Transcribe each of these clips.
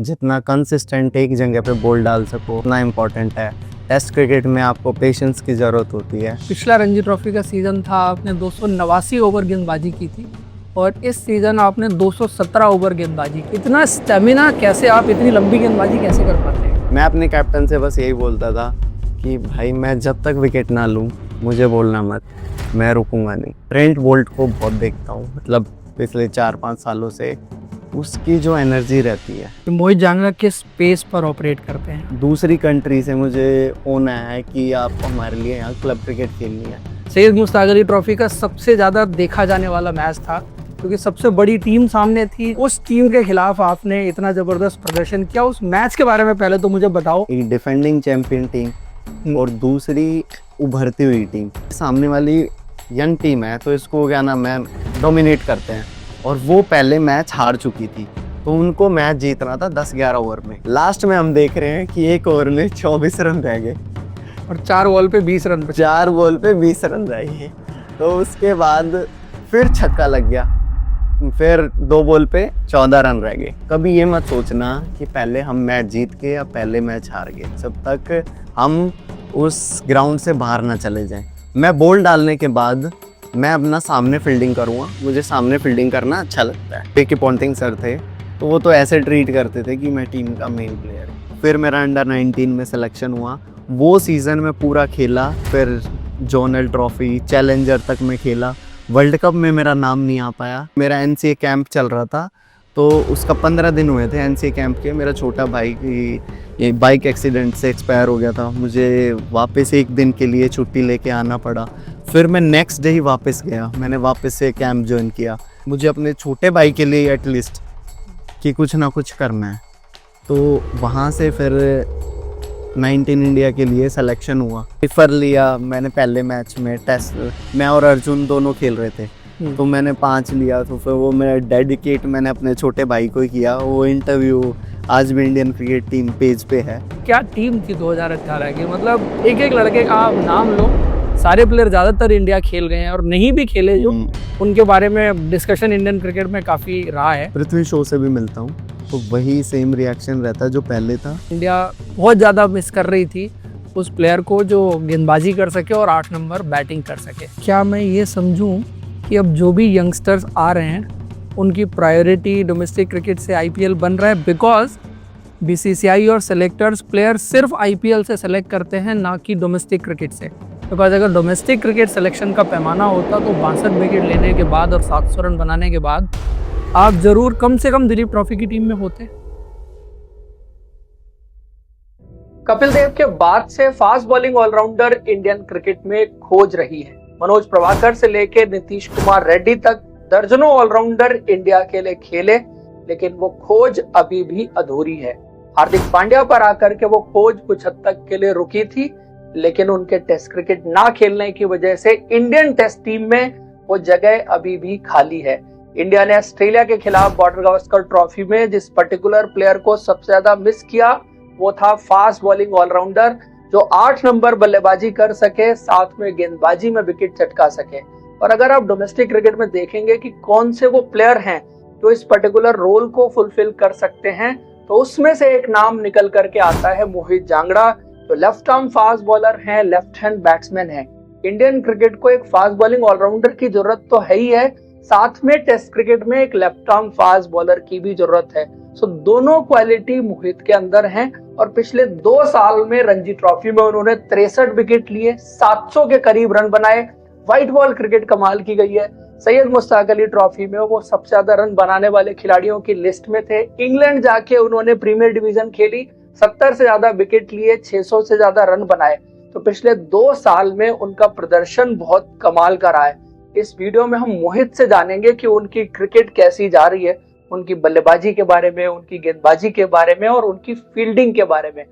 जितना कंसिस्टेंट एक जगह पे बॉल डाल सको उतना इम्पोर्टेंट है। टेस्ट क्रिकेट में आपको पेशेंस की ज़रूरत होती है। पिछला रणजी ट्रॉफी का सीज़न था, आपने 289 ओवर गेंदबाजी की थी और इस सीज़न आपने 217 ओवर गेंदबाजी की। इतना स्टेमिना कैसे, आप इतनी लंबी गेंदबाजी कैसे कर पाते हैं? मैं अपने कैप्टन से बस यही बोलता था कि भाई मैं जब तक विकेट ना लूँ मुझे बोलना मत, मैं रुकूंगा नहीं। ट्रेंट बोल्ट को बहुत देखता हूँ, मतलब पिछले 4-5 सालों से उसकी जो एनर्जी रहती है। तो मोहित जांगड़ा किस पेस पर ऑपरेट करते हैं? दूसरी कंट्री से मुझे फोन आया है कि आप हमारे लिए यहाँ क्लब क्रिकेट खेलनी है। सैयद मुश्ताक अली ट्रॉफी का सबसे ज़्यादा देखा जाने वाला मैच था क्योंकि सबसे बड़ी टीम सामने थी। उस टीम के खिलाफ आपने इतना ज़बरदस्त प्रदर्शन किया। उस मैच के बारे में पहले तो मुझे बताओ। एक डिफेंडिंग चैंपियन टीम और दूसरी उभरती हुई टीम, सामने वाली यंग टीम है तो इसको क्या नाम है, डोमिनेट करते हैं। और वो पहले मैच हार चुकी थी तो उनको मैच जीतना था 10-11 ओवर में। लास्ट में हम देख रहे हैं कि एक ओवर में 24 रन रह गए और 4 बॉल पे 20 रन बचे। 4 बॉल पे 20 रन रह गए। तो उसके बाद फिर छक्का लग गया, फिर 2 बॉल पे 14 रन रह गए। कभी ये मत सोचना कि पहले हम मैच जीत के या पहले मैच हार गए, जब तक हम उस ग्राउंड से बाहर ना चले जाएं। मैं बॉल डालने के बाद मैं अपना सामने फील्डिंग करूँगा, मुझे सामने फील्डिंग करना अच्छा लगता है। पीके पॉन्टिंग सर थे तो वो तो ऐसे ट्रीट करते थे कि मैं टीम का मेन प्लेयर हूँ। फिर मेरा अंडर 19 में सिलेक्शन हुआ, वो सीज़न में पूरा खेला। फिर जोनल ट्रॉफी, चैलेंजर तक में खेला। वर्ल्ड कप में मेरा नाम नहीं आ पाया। मेरा एनसीए कैंप चल रहा था तो उसका 15 दिन हुए थे एनसीए कैंप के। मेरा छोटा भाई की बाइक एक्सीडेंट से एक्सपायर हो गया था, मुझे वापस 1 दिन के लिए छुट्टी लेके आना पड़ा। फिर मैं नेक्स्ट डे ही वापस गया, मैंने वापस से कैंप ज्वाइन किया। मुझे अपने छोटे भाई के लिए एटलीस्ट कि कुछ ना कुछ करना है। तो वहाँ से फिर 19 इंडिया के लिए सिलेक्शन हुआ। प्रीफर लिया मैंने पहले मैच में। टेस्ट मैं और अर्जुन दोनों खेल रहे थे तो मैंने 5 लिया। तो फिर वो मेरा डेडिकेट मैंने अपने छोटे भाई को ही किया। वो इंटरव्यू आज भी इंडियन क्रिकेट टीम पेज पे है। क्या टीम थी 2018 की, मतलब एक एक लड़के का आप नाम लो। सारे प्लेयर ज़्यादातर इंडिया खेल गए हैं और नहीं भी खेले जो उनके बारे में डिस्कशन इंडियन क्रिकेट में काफ़ी रहा है। पृथ्वी शो से भी मिलता हूँ तो वही सेम रिएक्शन रहता है जो पहले था। इंडिया बहुत ज़्यादा मिस कर रही थी उस प्लेयर को जो गेंदबाजी कर सके और 8 नंबर बैटिंग कर सके। क्या मैं ये समझूं कि अब जो भी यंगस्टर्स आ रहे हैं उनकी प्रायोरिटी डोमेस्टिक क्रिकेट से आईपीएल बन रहा है? बिकॉज बीसीसीआई और सेलेक्टर्स प्लेयर सिर्फ आईपीएल से सेलेक्ट करते हैं, ना कि डोमेस्टिक क्रिकेट से। बिकॉज अगर डोमेस्टिक क्रिकेट सिलेक्शन का पैमाना होता तो 62 विकेट लेने के बाद और 700 रन बनाने के बाद आप जरूर कम से कम दिलीप ट्रॉफी की टीम में होते। कपिल देव के बाद से fast bowling allrounder Indian cricket में खोज रही है। मनोज प्रभाकर से लेकर नीतीश कुमार रेड्डी तक दर्जनों ऑलराउंडर इंडिया के लिए खेले, लेकिन वो खोज अभी भी अधूरी है। हार्दिक पांड्या पर आकर के वो खोज कुछ हद तक के लिए रुकी थी, लेकिन उनके टेस्ट क्रिकेट ना खेलने की वजह से इंडियन टेस्ट टीम में वो जगह अभी भी खाली है। इंडिया ने ऑस्ट्रेलिया के खिलाफ बॉर्डर गावस्कर ट्रॉफी में जिस पर्टिकुलर प्लेयर को सबसे ज्यादा मिस किया वो था फास्ट बॉलिंग ऑलराउंडर जो 8 नंबर बल्लेबाजी कर सके, साथ में गेंदबाजी में विकेट चटका सके। और अगर आप डोमेस्टिक क्रिकेट में देखेंगे कि कौन से वो प्लेयर हैं जो इस पर्टिकुलर रोल को फुलफिल कर सकते हैं, तो उसमें से एक नाम निकल करके आता है मोहित जांगड़ा, जो लेफ्ट आर्म फास्ट बॉलर हैं, लेफ्ट हैंड बैट्समैन हैं। इंडियन क्रिकेट को एक फास्ट बॉलिंग ऑलराउंडर की जरूरत तो है ही है, साथ में टेस्ट क्रिकेट में एक लेफ्ट आर्म फास्ट बॉलर की भी जरूरत है। सो दोनों क्वालिटी मोहित के अंदर हैं और पिछले 2 साल में रणजी ट्रॉफी में उन्होंने 63 विकेट लिए, 700 के करीब रन बनाए। व्हाइट बॉल क्रिकेट कमाल की गई है। सैयद मुश्ताक अली ट्रॉफी में वो सबसे ज्यादा रन बनाने वाले खिलाड़ियों की लिस्ट में थे। इंग्लैंड जाके उन्होंने प्रीमियर डिवीजन खेली, 70 से ज्यादा विकेट लिए, 600 से ज्यादा रन बनाए। तो पिछले 2 साल में उनका प्रदर्शन बहुत कमाल का रहा है। इस वीडियो में हम मोहित से जानेंगे कि उनकी क्रिकेट कैसी जा रही है, उनकी बल्लेबाजी के बारे में, उनकी गेंदबाजी के बारे में और उनकी फील्डिंग के बारे में।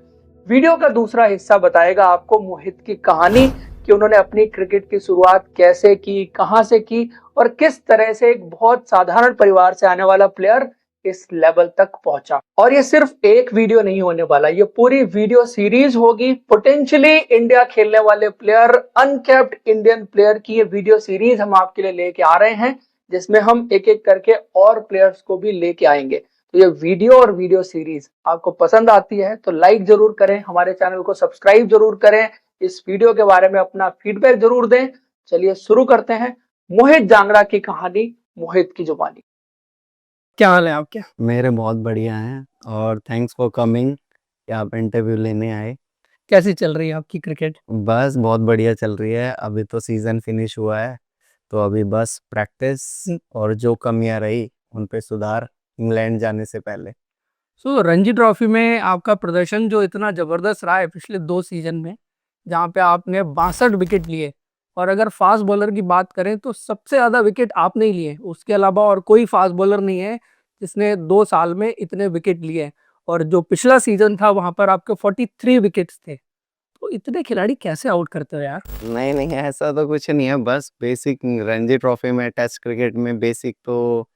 वीडियो का दूसरा हिस्सा बताएगा आपको मोहित की कहानी कि उन्होंने अपनी क्रिकेट की शुरुआत कैसे की, कहां से की और किस तरह से एक बहुत साधारण परिवार से आने वाला प्लेयर इस लेवल तक पहुंचा। और ये सिर्फ एक वीडियो नहीं होने वाला, ये पूरी वीडियो सीरीज होगी। पोटेंशियली इंडिया खेलने वाले प्लेयर, अनकैप्ड इंडियन प्लेयर की ये वीडियो सीरीज हम आपके लिए लेके आ रहे हैं, जिसमें हम एक एक करके और प्लेयर्स को भी लेके आएंगे। तो ये वीडियो और वीडियो सीरीज आपको पसंद आती है तो लाइक जरूर करें, हमारे चैनल को सब्सक्राइब जरूर करें, इस वीडियो के बारे में अपना फीडबैक जरूर दें। चलिए शुरू करते हैं मोहित जांगड़ा की कहानी, मोहित की जुबानी। क्या हाल है आपके? मेरे बहुत बढ़िया हैं और थैंक्स फॉर कमिंग कि आप इंटरव्यू लेने आए। कैसी चल रही है आपकी क्रिकेट? बस बहुत बढ़िया चल रही है। अभी तो सीज़न फिनिश हुआ है तो अभी बस प्रैक्टिस और जो कमियां रही उन पे सुधार इंग्लैंड जाने से पहले। रणजी ट्रॉफी में आपका प्रदर्शन जो इतना जबरदस्त रहा है पिछले 2 सीजन में, जहां पे आपने 62 विकेट लिए, और अगर फास्ट बॉलर की बात करें तो सबसे ज्यादा विकेट आपने ही लिए, उसके अलावा और कोई फास्ट बॉलर नहीं है जिसने 2 साल में इतने विकेट लिए। और जो पिछला सीजन था वहां पर आपके 43 विकेट्स थे। तो इतने खिलाड़ी कैसे आउट करते हो यार? नहीं नहीं, ऐसा तो कुछ नहीं है। बस बेसिक रणजी ट्रॉफी में, टेस्ट क्रिकेट में बेसिक तो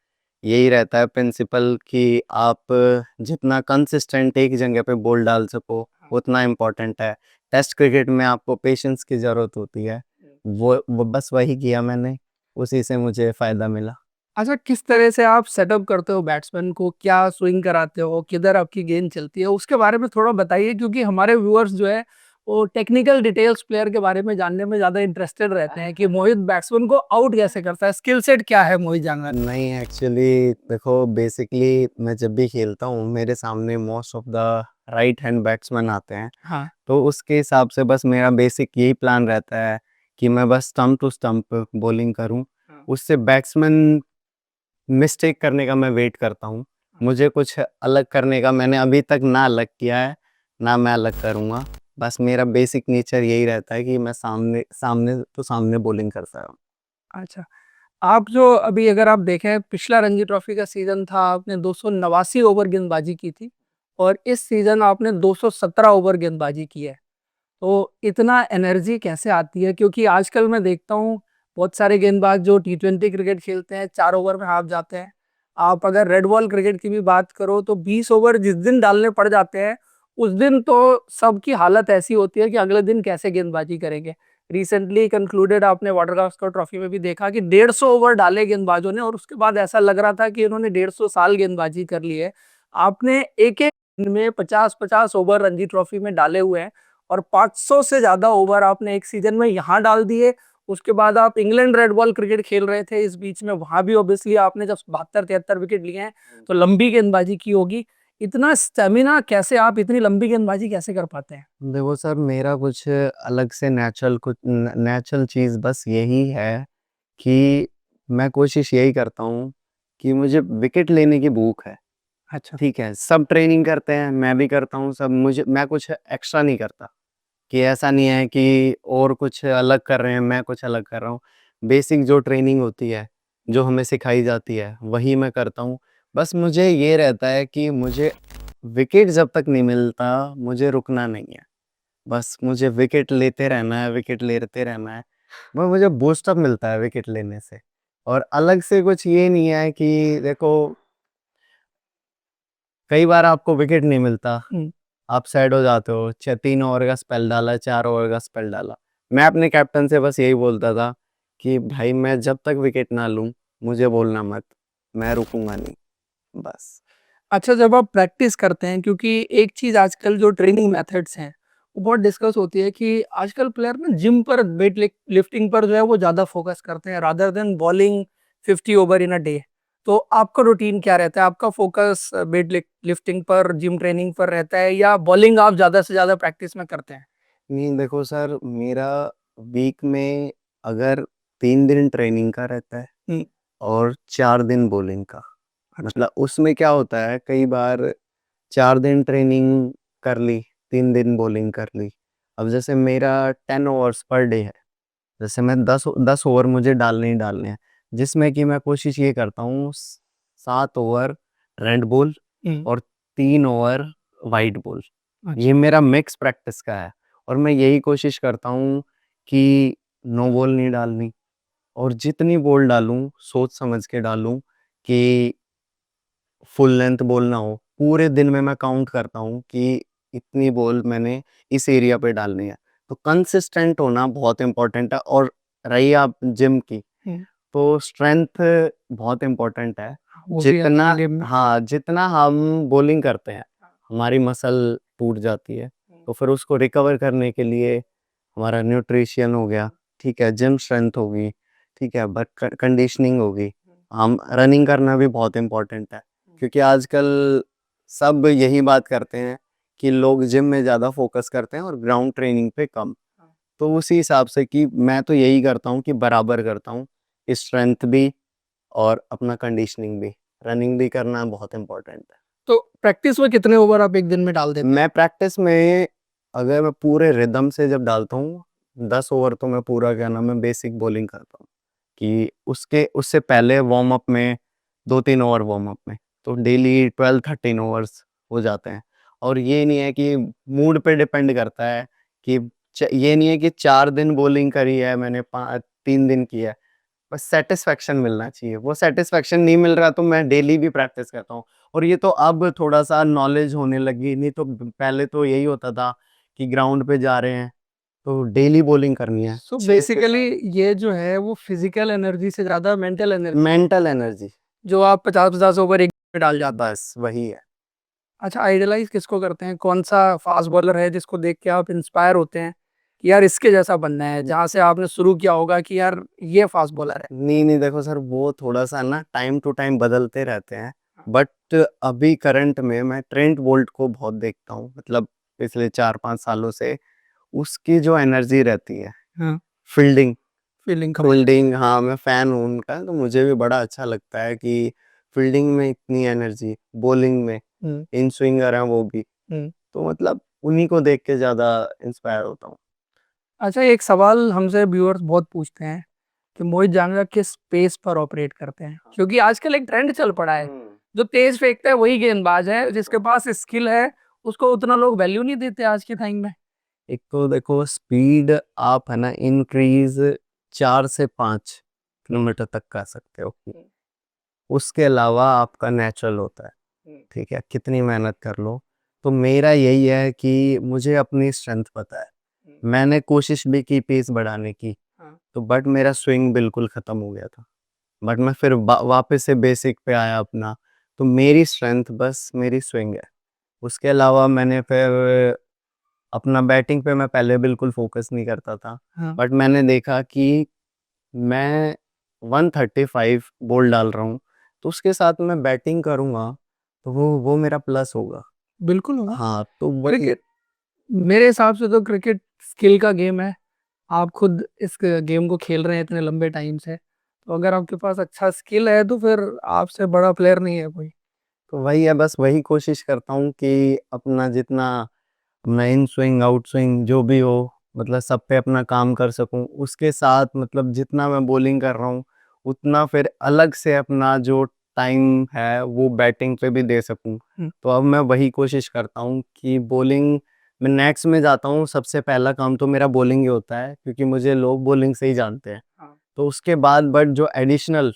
यही रहता है प्रिंसिपल कि आप जितना कंसिस्टेंट एक जगह पे बॉल डाल सको उतना इम्पोर्टेंट है। टेस्ट क्रिकेट में आपको पेशेंस की ज़रूरत होती है। वो बस वही किया मैंने, उसी से मुझे फ़ायदा मिला। अच्छा, किस तरह से आप सेटअप करते हो बैट्समैन को, क्या स्विंग कराते हो, किधर आपकी गेंद चलती है, उसके बारे में थोड़ा बताइए, क्योंकि हमारे व्यूअर्स जो है वो टेक्निकल डिटेल्स प्लेयर के बारे में जानने में ज़्यादा इंटरेस्टेड रहते हैं कि मोहित बैट्समैन को आउट कैसे करता है, स्किल सेट क्या है मोहित जांगड़ा का? नहीं, एक्चुअली देखो, बेसिकली मैं जब भी खेलता हूँ मेरे सामने most of the right hand batsman आते हैं। हाँ। तो उसके हिसाब से बस मेरा बेसिक यही प्लान रहता है कि मैं बस स्टंप टू स्टंप बॉलिंग करूं। हाँ। उससे बैट्समैन मिस्टेक करने का मैं वेट करता हूं। मुझे कुछ अलग करने का मैंने अभी तक ना अलग किया है, ना मैं अलग करूंगा। बस मेरा बेसिक नेचर यही रहता है कि मैं सामने सामने तो सामने बॉलिंग करता हूँ। अच्छा, आप जो अभी अगर आप देखें पिछला रणजी ट्रॉफी का सीजन था, आपने 289 ओवर गेंदबाजी की थी, और इस सीजन आपने 217 ओवर गेंदबाजी की है। तो इतना एनर्जी कैसे आती है? क्योंकि आजकल मैं देखता हूँ बहुत सारे गेंदबाज जो टी20 क्रिकेट खेलते हैं 4 ओवर में हाफ जाते हैं। आप अगर रेड बॉल क्रिकेट की भी बात करो तो 20 ओवर जिस दिन डालने पड़ जाते हैं, उस दिन तो सबकी हालत ऐसी होती है कि अगले दिन कैसे गेंदबाजी करेंगे। रिसेंटली कंक्लूडेड आपने वाटर गावस्कर ट्रॉफी में भी देखा कि 150 ओवर डाले गेंदबाजों ने, और उसके बाद ऐसा लग रहा था कि इन्होंने 150 साल गेंदबाजी कर ली है। आपने एक एक दिन में 50-50 ओवर रणजी ट्रॉफी में डाले हुए हैं, और 500 से ज्यादा ओवर आपने एक सीजन में यहाँ डाल दिए। उसके बाद आप इंग्लैंड रेड बॉल क्रिकेट खेल रहे थे इस बीच में, वहां भी ऑब्वियसली आपने जब 72-73 विकेट लिए हैं तो लंबी गेंदबाजी की होगी। इतना स्टेमिना कैसे, आप इतनी लंबी गेंदबाजी कैसे कर पाते हैं? देखो सर, मेरा कुछ अलग से नेचुरल चीज़ बस यही है कि मैं कोशिश यही करता हूँ कि मुझे विकेट लेने की भूख है। अच्छा। ठीक है, सब ट्रेनिंग करते हैं, मैं भी करता हूँ, सब मुझे मैं कुछ एक्स्ट्रा नहीं करता। कि ऐसा नहीं है कि और कुछ अलग कर रहे हैं, मैं कुछ अलग कर रहा हूँ। बेसिक जो ट्रेनिंग होती है, जो हमें सिखाई जाती है, वही मैं करता हूँ। बस मुझे ये रहता है कि मुझे विकेट जब तक नहीं मिलता, मुझे रुकना नहीं है। बस मुझे विकेट लेते रहना है, विकेट लेते रहना है। वो मुझे बूस्ट अप मिलता है विकेट लेने से। और अलग से कुछ ये नहीं है कि देखो, कई बार आपको विकेट नहीं मिलता, हम्म। आप सैड हो जाते हो। 3 ओवर का स्पेल डाला, 4 ओवर का स्पेल डाला। मैं अपने कैप्टन से बस यही बोलता था कि भाई, मैं जब तक विकेट ना लूँ, मुझे बोलना मत, मैं रुकूंगा नहीं, बस। अच्छा, जब आप प्रैक्टिस करते हैं, क्योंकि एक चीज आजकल जो ट्रेनिंग मेथड्स हैं वो बहुत डिस्कस होती है कि आजकल प्लेयर ना जिम पर, वेट लिफ्टिंग पर जो है वो ज्यादा फोकस करते हैं rather than bowling 50 over in a day. तो आपका रूटीन क्या रहता है? आपका फोकस वेट लिफ्टिंग पर, जिम ट्रेनिंग पर रहता है, या बॉलिंग आप ज्यादा से ज्यादा प्रैक्टिस में करते हैं? नहीं देखो सर, मेरा वीक में अगर 3 दिन ट्रेनिंग का रहता है हम्म। और 4 दिन बॉलिंग का। अच्छा। मतलब उसमें क्या होता है, कई बार 4 दिन ट्रेनिंग कर ली, 3 दिन बॉलिंग कर ली। अब जैसे मेरा 10 ओवर्स पर डे है, जैसे मैं 10 ओवर मुझे डालने ही डालने हैं, जिसमें कि मैं कोशिश ये करता हूँ 7 ओवर रेड बॉल हम्म। और 3 ओवर वाइट बॉल। ये अच्छा। मेरा मिक्स प्रैक्टिस का है। और मैं यही कोशिश करता हूँ कि नो बॉल नहीं डालनी, और जितनी बॉल डालूँ सोच समझ के डालूँ कि फुल लेंथ बॉल ना हो। पूरे दिन में मैं काउंट करता हूँ कि इतनी बॉल मैंने इस एरिया पे डालनी है। तो कंसिस्टेंट होना बहुत इम्पोर्टेंट है। और रही आप जिम की, हम्म। तो स्ट्रेंथ बहुत इम्पोर्टेंट है। वो भी जितना अपने लिए हाँ जितना हम बॉलिंग करते हैं हमारी मसल टूट जाती है, तो फिर उसको रिकवर करने के लिए हमारा न्यूट्रिशन हो गया, ठीक है, जिम स्ट्रेंथ होगी, ठीक है, बट कंडीशनिंग होगी, हम रनिंग करना भी बहुत इम्पोर्टेंट है, क्योंकि आजकल सब यही बात करते हैं कि लोग जिम में ज़्यादा फोकस करते हैं और ग्राउंड ट्रेनिंग पे कम। तो उसी हिसाब से कि मैं तो यही करता हूँ कि बराबर करता हूँ, स्ट्रेंथ भी और अपना कंडीशनिंग भी, रनिंग भी करना बहुत इम्पोर्टेंट है। तो प्रैक्टिस में कितने ओवर आप एक दिन में डाल देते हैं? मैं प्रैक्टिस में अगर मैं पूरे रिदम से जब डालता हूँ 10 ओवर तो मैं पूरा क्या नाम है बेसिक बॉलिंग करता हूँ, कि उसके उससे पहले वार्म अप में 2-3 ओवर वार्म अप में, तो डेली 12-13 ओवर्स हो जाते हैं। और ये नहीं है कि मूड पे डिपेंड करता है कि ये नहीं है कि 4 दिन बॉलिंग करी है मैंने 3 दिन की है, बस सेटिस्फेक्शन मिलना चाहिए। वो सेटिस्फेक्शन नहीं मिल रहा तो मैं डेली भी प्रैक्टिस करता हूँ। और ये तो अब थोड़ा-सा नॉलेज होने लगी, नहीं तो पहले तो यही होता था कि ग्राउंड पे जा रहे हैं, तो डेली बॉलिंग करनी है। सो बेसिकली ये जो है वो फिजिकल एनर्जी से ज़्यादा मेंटल एनर्जी मेंटल एनर्जी, जो आप 50-50 ओवर एक दिन में डाल जाते हैं। बस वही है। अच्छा, आइडलाइज़ किसको करते हैं? कौन-सा फ़ास्ट बॉलर है जिसको देख के आप इंस्पायर होते हैं कि यार इसके जैसा बनना है? जहाँ से आपने शुरू किया होगा कि यार ये फ़ास्ट बॉलर है। नहीं, नहीं देखो सर वो थोड़ा-सा ना टाइम टू टाइम बदलते रहते हैं। बट अभी करंट में मैं ट्रेंट बोल्ट को बहुत देखता हूँ। मतलब पिछले 4-5 सालों से उसकी जो एनर्जी रहती है, हाँ, फील्डिंग फील्डिंग कम फील्डिंग हाँ, मैं फ़ैन हूँ उनका, तो मुझे भी बड़ा अच्छा लगता है कि फील्डिंग में इतनी एनर्जी, बॉलिंग में, हुँ, इन स्विंगर हैं वो भी। हुँ। तो मतलब उन्हीं को देख के ज़्यादा इंस्पायर होता हूँ। अच्छा, एक सवाल हमसे व्यूअर्स बहुत पूछते हैं कि मोहित जांगड़ा किस पेस पर ऑपरेट करते हैं? क्योंकि आजकल एक ट्रेंड चल पड़ा है, हुँ। जो तेज़ फेंकता है वही गेंदबाज है, जिसके पास स्किल है, उसको उतना लोग वैल्यू नहीं देते आज के टाइम में। एक तो देखो स्पीड आप है ना इंक्रीज़ 4 से 5 किलोमीटर तक कर सकते हो। हुँ, उसके अलावा आपका नेचुरल होता है, हुँ, ठीक है? कितनी मेहनत कर लो। तो मेरा यही है कि मुझे अपनी स्ट्रेंथ पता है। हुँ, मैंने कोशिश भी की पेस बढ़ाने की, हाँ। तो बट मेरा स्विंग बिल्कुल ख़त्म हो गया था। बट मैं फिर वापस से बेसिक पे आया अपना, तो मेरी स्ट्रेंथ बस मेरी स्विंग है। उसके अलावा मैंने फिर अपना बैटिंग पे मैं पहले बिल्कुल फ़ोकस नहीं करता था। हाँ, बट मैंने देखा कि मैं 135 बॉल डाल रहा हूँ, तो उसके साथ मैं बैटिंग करूँगा, तो वो मेरा प्लस होगा। बिल्कुल होगा। हाँ, तो वही क्रिकेट मेरे हिसाब से तो क्रिकेट स्किल का गेम है। आप खुद इस गेम को खेल रहे हैं इतने लंबे टाइम से, तो अगर आपके पास अच्छा स्किल है तो फिर आपसे बड़ा प्लेयर नहीं है कोई। तो वही है बस वही कोशिश करता हूँ कि अपना जितना अपना इन स्विंग, आउट स्विंग जो भी हो, मतलब सब पे अपना काम कर सकूँ। उसके साथ मतलब जितना मैं बॉलिंग कर रहा हूँ, उतना फिर अलग से अपना जो टाइम है, वो बैटिंग पे भी दे सकूँ। हुँ, तो अब मैं वही कोशिश करता हूँ कि बॉलिंग मैं नेट्स में जाता हूँ, सबसे पहला काम तो मेरा बॉलिंग ही होता है, क्योंकि मुझे लोग बॉलिंग से ही जानते हैं। हाँ। तो उसके बाद बट जो एडिशनल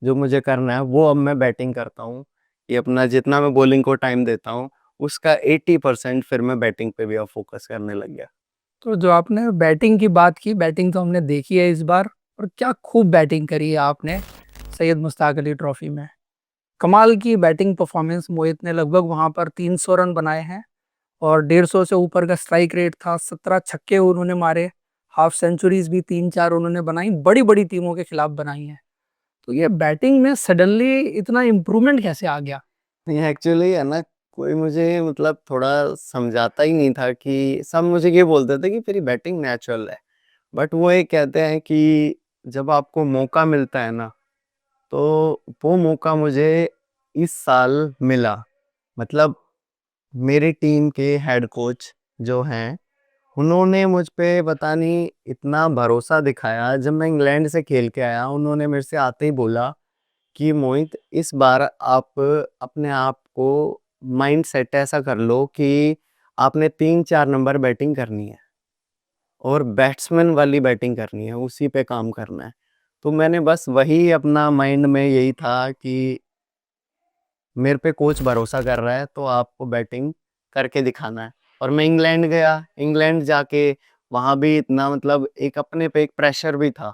जो मुझे करना है, वो अब मैं बैटिंग करता हूँ, कि अपना जितना मैं बॉलिंग को टाइम देता हूँ, उसका 80% फिर मैं बैटिंग पे भी अब फ़ोकस करने लग गया। तो जो आपने बैटिंग की बात की, बैटिंग तो हमने देखी है इस बार और क्या खूब बैटिंग करी है आपने सैयद मुश्ताक अली ट्रॉफी में। कमाल की बैटिंग परफॉर्मेंस मोहित ने लगभग वहाँ पर 300 रन बनाए हैं और 150 से ऊपर का स्ट्राइक रेट था, 17 छक्के उन्होंने मारे, हाफ सेंचुरीज़ भी 3-4 उन्होंने बनाई, बड़ी-बड़ी टीमों के खिलाफ बनाई हैं। तो ये बैटिंग में सडनली इतना इम्प्रूवमेंट कैसे आ गया? नहीं एक्चुअली है ना, कोई मुझे मतलब थोड़ा समझाता ही नहीं था कि सब मुझे ये बोलते थे कि तेरी बैटिंग नेचुरल है। बट वो ये कहते हैं कि जब आपको मौका मिलता है ना, तो वो मौका मुझे इस साल मिला। मतलब मेरी टीम के हेड कोच जो हैं, उन्होंने मुझ पे पता नहीं इतना भरोसा दिखाया। जब मैं इंग्लैंड से खेल के आया, उन्होंने मेरे से आते ही बोला कि मोहित इस बार आप अपने आप को माइंडसेट ऐसा कर लो कि आपने 3-4 नंबर बैटिंग करनी है और बैट्समैन वाली बैटिंग करनी है, उसी पे काम करना है। तो मैंने बस वही अपना माइंड में यही था कि मेरे पे कोच भरोसा कर रहा है तो आपको बैटिंग करके दिखाना है। और मैं इंग्लैंड गया, इंग्लैंड जाके वहाँ भी इतना मतलब एक अपने पे एक प्रेशर भी था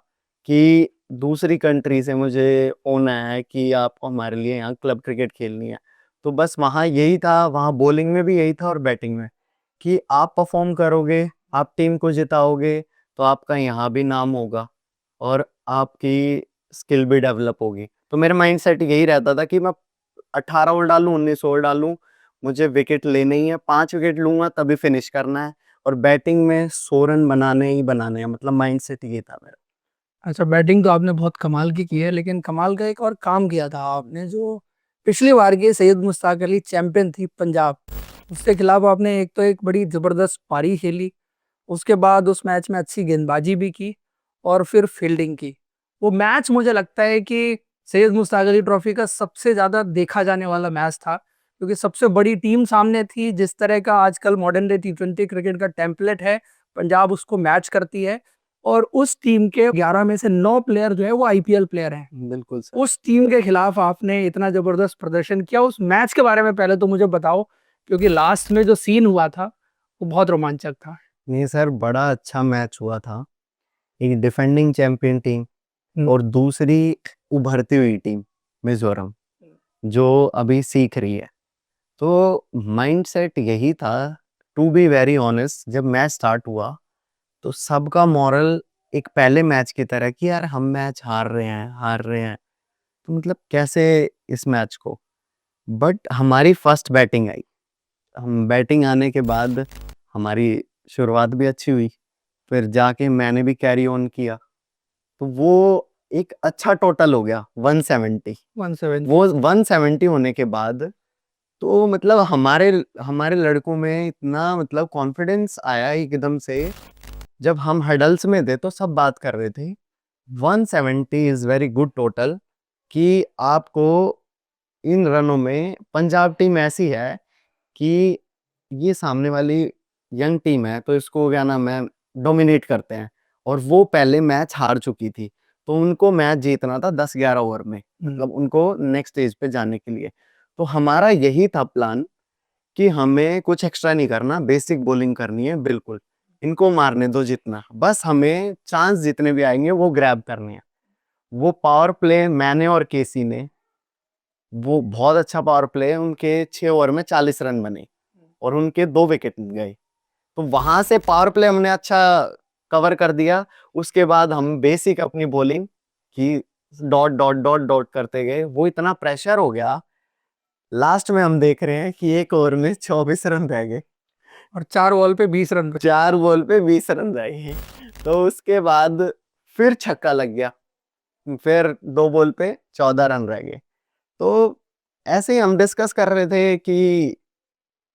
कि दूसरी कंट्री से मुझे फ़ोन आया है कि आपको हमारे लिए यहाँ क्लब क्रिकेट खेलनी है। तो बस वहाँ यही था, वहाँ बॉलिंग में भी यही था और बैटिंग में, कि आप परफ़ॉर्म करोगे, आप टीम को जिताओगे, तो आपका यहाँ भी नाम होगा और आपकी स्किल भी डेवलप होगी। तो मेरा माइंडसेट यही रहता था कि मैं 18 ओवर डालूँ, 19 ओवर डालूँ, मुझे विकेट लेने ही है, 5 विकेट लूँगा तभी फिनिश करना है और बैटिंग में 100 रन बनाने ही बनाने हैं, मतलब माइंडसेट ये था मेरा। अच्छा, बैटिंग तो आपने बहुत कमाल की है, लेकिन कमाल का एक और काम किया था आपने, जो पिछली बार की सैयद मुश्ताक अली चैंपियन थी पंजाब, उसके खिलाफ आपने एक तो एक बड़ी ज़बरदस्त पारी खेली, उसके बाद उस मैच में अच्छी गेंदबाजी भी की और फिर फील्डिंग की। वो मैच मुझे लगता है कि सैयद मुश्ताक अली ट्रॉफी का सबसे ज़्यादा देखा जाने वाला मैच था, क्योंकि सबसे बड़ी टीम सामने थी। जिस तरह का आजकल मॉडर्न डे टी20 क्रिकेट का टेम्पलेट है, पंजाब उसको मैच करती है और उस टीम के 11 में से 9 प्लेयर जो है वो आईपीएल प्लेयर हैं। बिल्कुल सर। उस टीम के खिलाफ आपने इतना ज़बरदस्त प्रदर्शन किया, उस मैच के बारे में पहले तो मुझे बताओ, क्योंकि लास्ट में जो सीन हुआ था, वो बहुत रोमांचक था। नहीं सर, बड़ा अच्छा मैच हुआ था। एक डिफेंडिंग चैंपियन टीम और दूसरी उभरती हुई टीम मिज़ोरम, जो अभी सीख रही है। तो माइंडसेट यही था, टू बी वेरी ऑनेस्ट, जब मैच स्टार्ट हुआ, तो सबका मॉरल एक पहले मैच की तरह कि यार हम मैच हार रहे हैं, तो मतलब कैसे इस मैच को। बट हमारी फर्स्ट बैटिंग आई, हम बैटिंग आने के बाद हमारी शुरुआत भी अच्छी हुई, फिर जाके मैंने भी कैरी ऑन किया, तो वो एक अच्छा टोटल हो गया 170। 170। वो 170 होने के बाद तो मतलब हमारे हमारे लड़कों में इतना मतलब कॉन्फिडेंस आया एकदम से, जब हम हडल्स में थे तो सब बात कर रहे थे 170 इज वेरी गुड टोटल, कि आपको इन रनों में पंजाब टीम ऐसी है कि ये सामने वाली यंग टीम है, तो इसको क्या नाम है, डोमिनेट करते हैं, और वो पहले मैच हार चुकी थी, तो उनको मैच जीतना था 10-11 ओवर में, मतलब उनको नेक्स्ट स्टेज पे जाने के लिए। तो हमारा यही था प्लान कि हमें कुछ एक्स्ट्रा नहीं करना, बेसिक बॉलिंग करनी है, बिल्कुल इनको मारने दो जितना, बस हमें चांस जितने भी आएंगे वो ग्रैब करने हैं। वो पावर प्ले मैंने और केसी ने, वो बहुत अच्छा पावर प्ले, उनके 6 ओवर में 40 रन बने और उनके 2 विकेट गए। तो वहां से पावर प्ले हमने अच्छा कवर कर दिया। उसके बाद हम बेसिक अपनी बॉलिंग की डॉट डॉट डॉट डॉट करते गए, वो इतना प्रेशर हो गया, लास्ट में हम देख रहे हैं कि 1 ओवर में 24 रन रह गए और 4 बॉल पे 20 रन बचे। 4 बॉल पे 20 रन रह गए। तो उसके बाद फिर छक्का लग गया, फिर 2 बॉल पे 14 रन रह गए। तो ऐसे ही हम डिस्कस कर रहे थे कि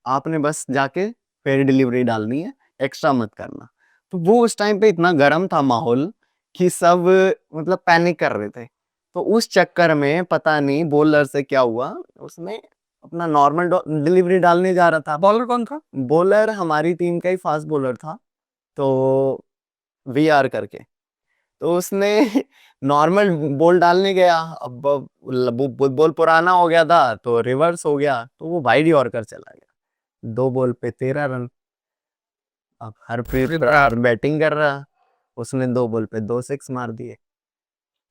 आपने बस जाके फेयर डिलीवरी डालनी है, एक्स्ट्रा मत करना। तो वो उस टाइम पे इतना गर्म था माहौल कि सब मतलब पैनिक कर रहे थे। तो उस चक्कर में पता नहीं बॉलर से क्या हुआ, उसने अपना नॉर्मल डिलीवरी डालने जा रहा था। बॉलर कौन था? बॉलर हमारी टीम का ही फास्ट बॉलर था, तो वीआर करके। तो उसने नॉर्मल बॉल डालने गया, अब बॉल पुराना हो गया था तो रिवर्स हो गया, तो वो वाइड यॉर्कर चला गया। 2 बॉल पे 13 रन। अब हरप्रीत बरार बैटिंग कर रहा, उसने 2 बॉल पे 2 सिक्स मार दिए।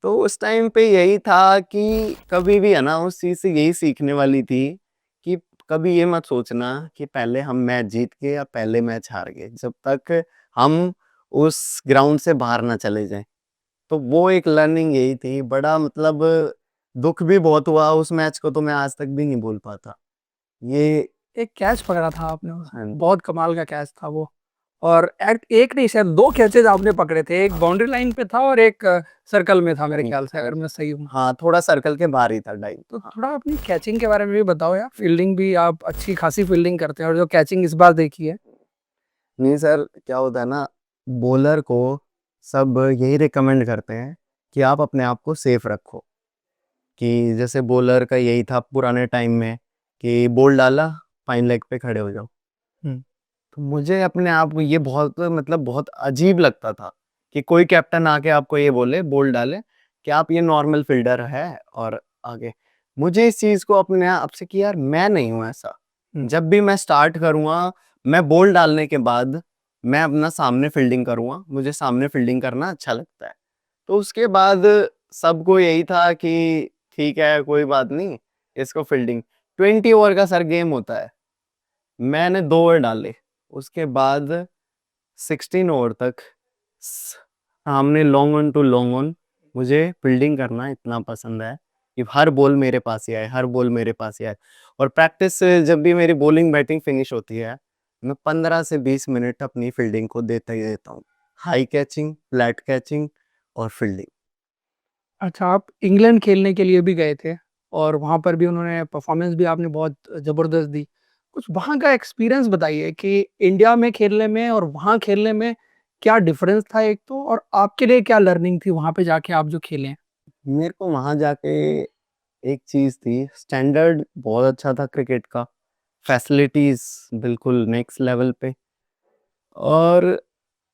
तो उस टाइम पे यही था कि कभी भी है ना, उस चीज से यही सीखने वाली थी कि कभी ये मत सोचना कि पहले हम मैच जीत के या पहले मैच हार गए, जब तक हम उस ग्राउंड से बाहर ना चले जाएं। तो वो एक लर्निंग यही थी, बड़ा मतलब दुख भी बहुत हुआ उस मैच को, तो मैं आज तक भी नहीं भूल पाता ये। एक कैच पकड़ा था आपने उसमें, हाँ, बहुत कमाल का कैच था वो। और एक नहीं, शायद 2 कैचेज आपने पकड़े थे, एक बाउंड्री लाइन पे था और एक सर्कल में था मेरे ख्याल से, अगर मैं सही हूँ। हाँ, थोड़ा सर्कल के बाहर ही था डाइव। तो थोड़ा अपनी कैचिंग के बारे में भी बताओ यार, फील्डिंग भी आप अच्छी खासी फील्डिंग करते हैं, और जो कैचिंग इस बार देखी है। नहीं सर, क्या होता है ना, बॉलर को सब यही रिकमेंड करते हैं कि आप अपने आप को सेफ रखो, कि जैसे बॉलर का यही था पुराने टाइम में कि बॉल डाला, फाइन लेग पे खड़े हो जाओ। तो मुझे अपने आप को ये बहुत मतलब बहुत अजीब लगता था कि कोई कैप्टन आके आपको ये बोले, बॉल डाले, कि आप ये नॉर्मल फील्डर है और आगे। मुझे इस चीज को अपने आप से कि यार मैं नहीं हूं ऐसा। जब भी मैं स्टार्ट करूंगा, मैं बॉल डालने के बाद मैं अपना सामने फील्डिंग करूंगा, मुझे सामने फील्डिंग करना अच्छा लगता है। तो उसके बाद सबको यही था कि ठीक है कोई बात नहीं, इसको फील्डिंग 20 ओवर का सर गेम होता है। मैंने 2 ओवर डाले, उसके बाद 16 ओवर तक हमने long on to long on, मुझे फील्डिंग करना इतना पसंद है कि हर बॉल मेरे पास ही आए, हर बॉल मेरे पास ही आए। और प्रैक्टिस से जब भी मेरी बॉलिंग बैटिंग फिनिश होती है, मैं 15 से 20 मिनट अपनी फील्डिंग को देता ही देता हूँ। हाई कैचिंग, फ्लैट कैचिंग और फील्डिंग। अच्छा, आप इंग्लैंड खेलने के लिए भी गए थे और वहाँ पर भी उन्होंने परफॉर्मेंस भी आपने बहुत ज़बरदस्त दी। कुछ वहाँ का एक्सपीरियंस बताइए कि इंडिया में खेलने में और वहाँ खेलने में क्या डिफरेंस था एक तो, और आपके लिए क्या लर्निंग थी वहाँ पे जाके आप जो खेले हैं? मेरे को वहां जाके एक चीज थी, स्टैंडर्ड बहुत अच्छा था क्रिकेट का, फैसिलिटीज बिल्कुल नेक्स्ट लेवल पे, और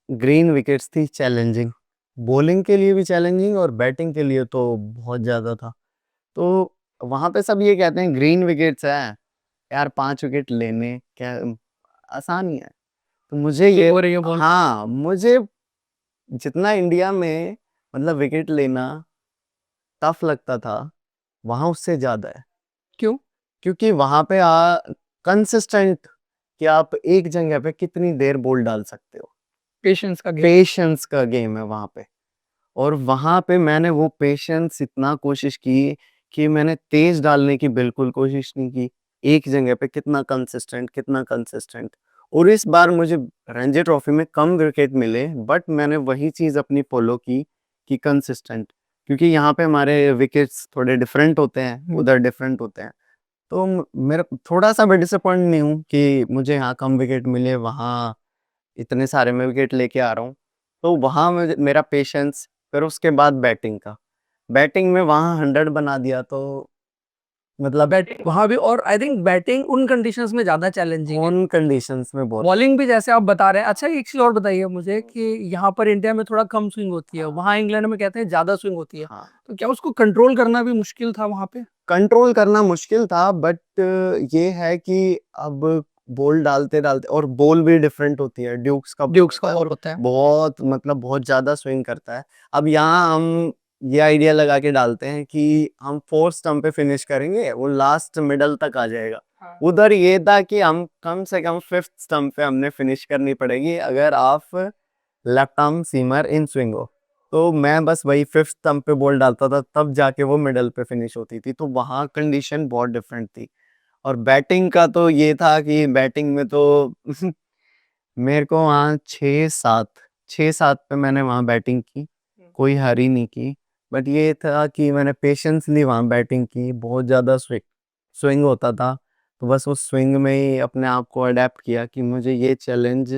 ग्रीन विकेट्स थी चैलेंजिंग, बॉलिंग के लिए भी चैलेंजिंग और बैटिंग के लिए तो बहुत ज्यादा था। तो वहां पे सब ये कहते हैं ग्रीन विकेट्स है यार, 5 विकेट लेने क्या आसान ही है। तो मुझे ये, हो रही है बॉल। हाँ मुझे जितना इंडिया में मतलब विकेट लेना टफ लगता था, वहां उससे ज्यादा है। क्यों? क्योंकि वहां पे कंसिस्टेंट, कि आप एक जगह पे कितनी देर बॉल डाल सकते हो, पेशेंस का गेम। पेशेंस का गेम है वहां पे। और वहां पे मैंने वो पेशेंस इतना कोशिश की कि मैंने तेज डालने की बिल्कुल कोशिश नहीं की, एक जगह पे कितना कंसिस्टेंट, कितना कंसिस्टेंट। और इस बार मुझे रणजी ट्रॉफी में कम विकेट मिले, बट मैंने वही चीज अपनी फॉलो की कि कंसिस्टेंट, क्योंकि यहाँ पे हमारे विकेट्स थोड़े डिफरेंट होते हैं, उधर डिफरेंट होते हैं। तो मेरा थोड़ा सा मैं डिसअपॉइंट नहीं हूँ कि मुझे यहाँ कम विकेट मिले, वहाँ इतने सारे मैं विकेट लेके आ रहा हूँ। तो वहाँ मेरा पेशेंस, फिर उसके बाद बैटिंग का, बैटिंग में वहाँ 100 बना दिया, तो मतलब बैटिंग वहाँ भी, और आई थिंक बैटिंग उन कंडीशंस में ज़्यादा चैलेंजिंग है। ऑन कंडीशंस में बहुत। बॉलिंग भी जैसे आप बता रहे हैं। अच्छा, एक चीज़ और बताइए मुझे कि यहाँ पर इंडिया में थोड़ा कम स्विंग होती है, वहाँ इंग्लैंड में कहते हैं ज़्यादा स्विंग होती है। हाँ, तो क्या उसको कंट्रोल करना भी मुश्किल था वहाँ पे? कंट्रोल करना मुश्किल था, बट ये है कि अब बॉल डालते डालते, और बॉल भी डिफरेंट होती है, ड्यूक्स का ड्यूक्स का और होता है। बहुत मतलब बहुत ज्यादा स्विंग करता है। अब यहाँ हम ये आइडिया लगा के डालते हैं कि हम 4th स्टंप पे फिनिश करेंगे, वो लास्ट मिडल तक आ जाएगा। हाँ। उधर ये था कि हम कम से कम 5th स्टंप पे हमने फिनिश करनी पड़ेगी अगर आप left arm seamer in swing हो। तो मैं बस वही 5th स्टंप पे बॉल डालता था, तब जाके वो मिडल पे फिनिश होती थी। तो वहाँ कंडीशन बहुत डिफरेंट थी। और बैटिंग का तो ये था कि बैटिंग में तो मेरे को वहाँ 6-7 पे मैंने वहाँ बैटिंग की, कोई हारी नहीं की। बट ये था कि मैंने पेशेंसली वहाँ बैटिंग की, बहुत ज़्यादा स्विंग होता था। तो बस उस स्विंग में ही अपने आप को अडेप्ट किया कि मुझे ये चैलेंज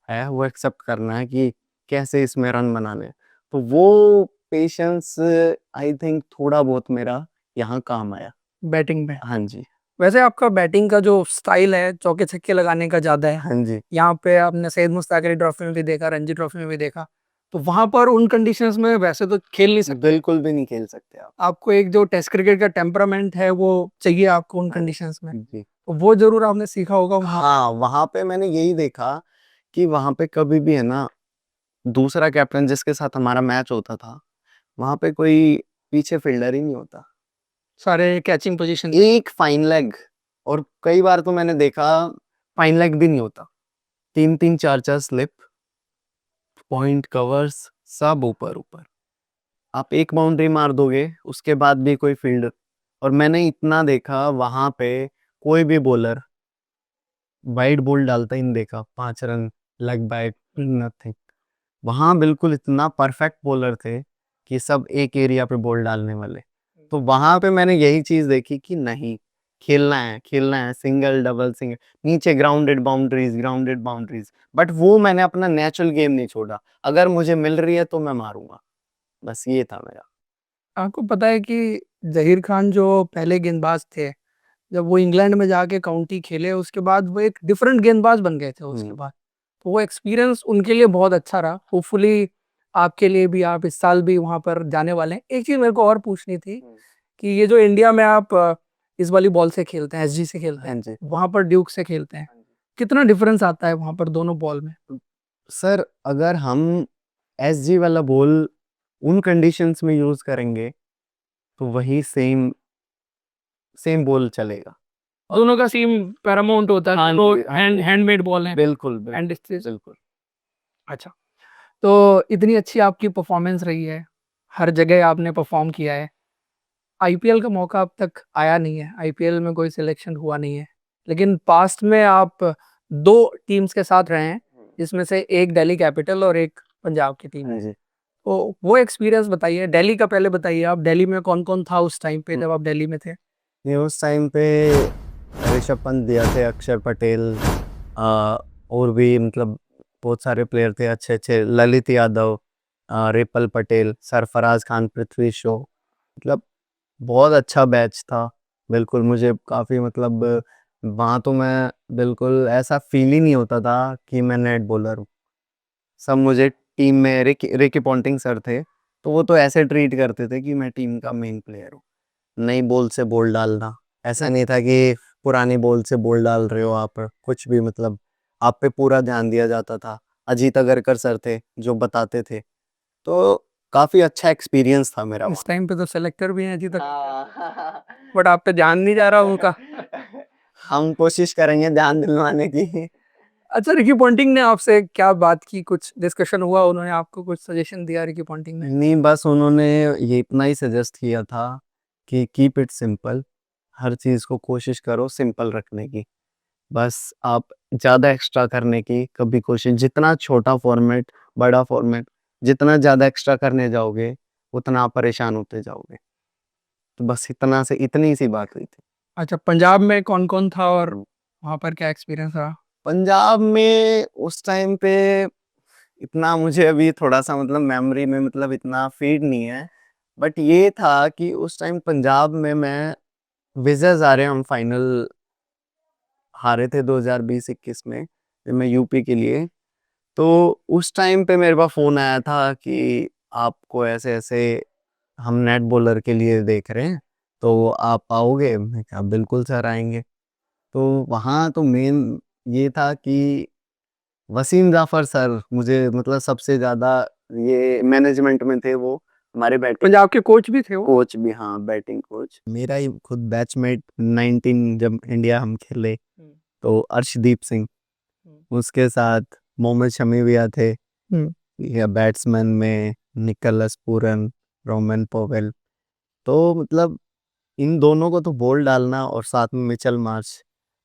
है वो एक्सेप्ट करना है कि कैसे इसमें रन बनाने हैं। तो वो पेशेंस आई थिंक थोड़ा बहुत मेरा यहाँ काम आया। बैटिंग में। हाँ जी। वैसे आपका बैटिंग का जो स्टाइल है चौके छक्के लगाने का ज़्यादा है। हाँ जी। यहाँ पे आपने सैयद मुश्ताक अली ट्रॉफी में भी देखा, रणजी ट्रॉफी में भी देखा। तो वहां पर उन कंडीशंस में वैसे तो खेल नहीं सकते। बिल्कुल भी नहीं खेल सकते आप। आपको एक जो टेस्ट क्रिकेट का टेम्परामेंट है वो चाहिए आपको उन हाँ कंडीशंस में। जी। तो वो जरूर आपने सीखा होगा वहाँ। हाँ, वहां पे मैंने यही देखा कि वहां पे कभी भी है ना, दूसरा कैप्टन जिसके साथ हमारा मैच होता था, वहां पे कोई पीछे फील्डर ही नहीं होता, सारे कैचिंग पोजीशन। एक फाइन लेग। और कई बार तो मैंने देखा फाइन लेग भी नहीं होता, 3-3 4-4 स्लिप, पॉइंट कवर्स, सब ऊपर ऊपर। आप एक बाउंड्री मार दोगे उसके बाद भी कोई फील्डर। और मैंने इतना देखा वहां पे, कोई भी बॉलर वाइड बॉल डालता ही नहीं देखा, 5 रन, लेग बाय, नथिंग। वहां बिल्कुल इतना परफेक्ट बॉलर थे कि सब एक एरिया पे बॉल डालने वाले। तो वहां पे मैंने यही चीज देखी कि नहीं, खेलना है, खेलना है, सिंगल डबल सिंगल, नीचे grounded boundaries, grounded boundaries. But वो मैंने अपना नेचुरल गेम नहीं छोड़ा, अगर मुझे मिल रही है तो मैं मारूंगा, बस ये था मेरा। आपको पता है कि जहीर खान जो पहले गेंदबाज थे, जब वो इंग्लैंड में जाके काउंटी खेले उसके बाद वो एक डिफरेंट गेंदबाज बन गए थे उसके हम्म। बाद। तो वो एक्सपीरियंस उनके लिए बहुत अच्छा रहा। होपफुली आपके लिए भी, आप इस साल भी वहां पर जाने वाले हैं। एक चीज मेरे को और पूछनी थी कि ये जो इंडिया में आप इस वाली बॉल से खेलते हैं, एसजी से खेलते हाँ हैं, जी। वहां पर ड्यूक से खेलते हैं, कितना डिफरेंस आता है वहां पर दोनों बॉल में? सर अगर हम एसजी वाला बॉल उन कंडीशंस में यूज करेंगे तो वही सेम सेम बॉल चलेगा। दोनों का सेम पैरामाउंट होता है, हाँ तो जी, हैंडमेड बॉल है, बिल्कुल हैंड स्टिच। बिल्कुल। अच्छा, तो इतनी अच्छी आपकी परफॉर्मेंस रही है, हर जगह आपने परफॉर्म किया है। आईपीएल का मौका अब तक आया नहीं है, आईपीएल में कोई सिलेक्शन हुआ नहीं है, लेकिन पास्ट में आप 2 टीम्स के साथ रहे हैं, जिसमें से एक दिल्ली कैपिटल और एक पंजाब की टीम हाँ है। जी। तो वो एक्सपीरियंस बताइए, दिल्ली का पहले बताइए, आप दिल्ली में कौन-कौन था उस टाइम पे जब आप दिल्ली में थे? ये उस टाइम पे ऋषभ पंत दिया थे, अक्षर पटेल, और भी मतलब बहुत सारे प्लेयर थे अच्छे अच्छे, ललित यादव, रिपल पटेल, सरफराज खान, पृथ्वी शॉ, मतलब बहुत अच्छा बैच था। बिल्कुल मुझे काफ़ी मतलब वहाँ तो मैं बिल्कुल ऐसा फील ही नहीं होता था कि मैं नेट बॉलर हूँ। सब मुझे टीम में रिकी रिकी पॉन्टिंग सर थे, तो वो तो ऐसे ट्रीट करते थे कि मैं टीम का मेन प्लेयर हूँ। नई बॉल से बॉल डालना, ऐसा नहीं था कि पुरानी बॉल से बॉल डाल रहे हो आप, कुछ भी मतलब आप पे पूरा ध्यान दिया जाता था। अजीत अगरकर सर थे जो बताते थे, तो काफ़ी अच्छा एक्सपीरियंस था मेरा इस टाइम पे तो सेलेक्टर भी हैं अभी तक, वहाँ। बट आप पे ध्यान नहीं जा रहा उनका। हम कोशिश करेंगे ध्यान दिलवाने की। अच्छा, रिकी पॉन्टिंग ने आपसे क्या बात की, कुछ डिस्कशन हुआ, उन्होंने आपको कुछ सजेशन दिया रिकी पॉन्टिंग ने? नहीं, बस उन्होंने ये इतना ही सजेस्ट किया था कि कीप इट सिंपल, हर चीज़ को कोशिश करो सिंपल रखने की। बस आप ज़्यादा एक्स्ट्रा करने की कभी कोशिश, जितना छोटा फॉर्मेट, बड़ा फॉर्मेट, जितना ज़्यादा एक्स्ट्रा करने जाओगे, उतना आप परेशान होते जाओगे। तो बस इतना से इतनी सी बात हुई थी। अच्छा, पंजाब में कौन-कौन था और वहाँ पर क्या एक्सपीरियंस रहा? पंजाब में उस टाइम पे इतना मुझे अभी थोड़ा-सा मतलब मेमोरी में मतलब इतना फ़ीड नहीं है। बट ये था कि उस टाइम पंजाब में मैं विजयज़ आ रहे हम फाइनल हारे थे 2020-21 में, जब मैं यूपी के लिए। तो उस टाइम पे मेरे पास फ़ोन आया था कि आपको ऐसे-ऐसे हम नेट बॉलर के लिए देख रहे हैं, तो आप आओगे? मैं कहा बिल्कुल सर आएँगे। तो वहाँ तो मेन ये था कि वसीम जाफ़र सर मुझे मतलब सबसे ज़्यादा, ये मैनेजमेंट में थे वो, हमारे बैटिंग पंजाब के कोच भी थे वो? कोच भी, हाँ, बैटिंग कोच। मेरा ही खुद बैचमेट 19 जब इंडिया हम खेले, हुँ, तो अर्शदीप सिंह, हुँ, उसके साथ मोहम्मद शमी भैया थे, हुँ। या बैट्समैन में निकोलस पूरन, रोमन पोवेल। तो मतलब इन दोनों को तो बॉल डालना और साथ में मिचेल मार्श,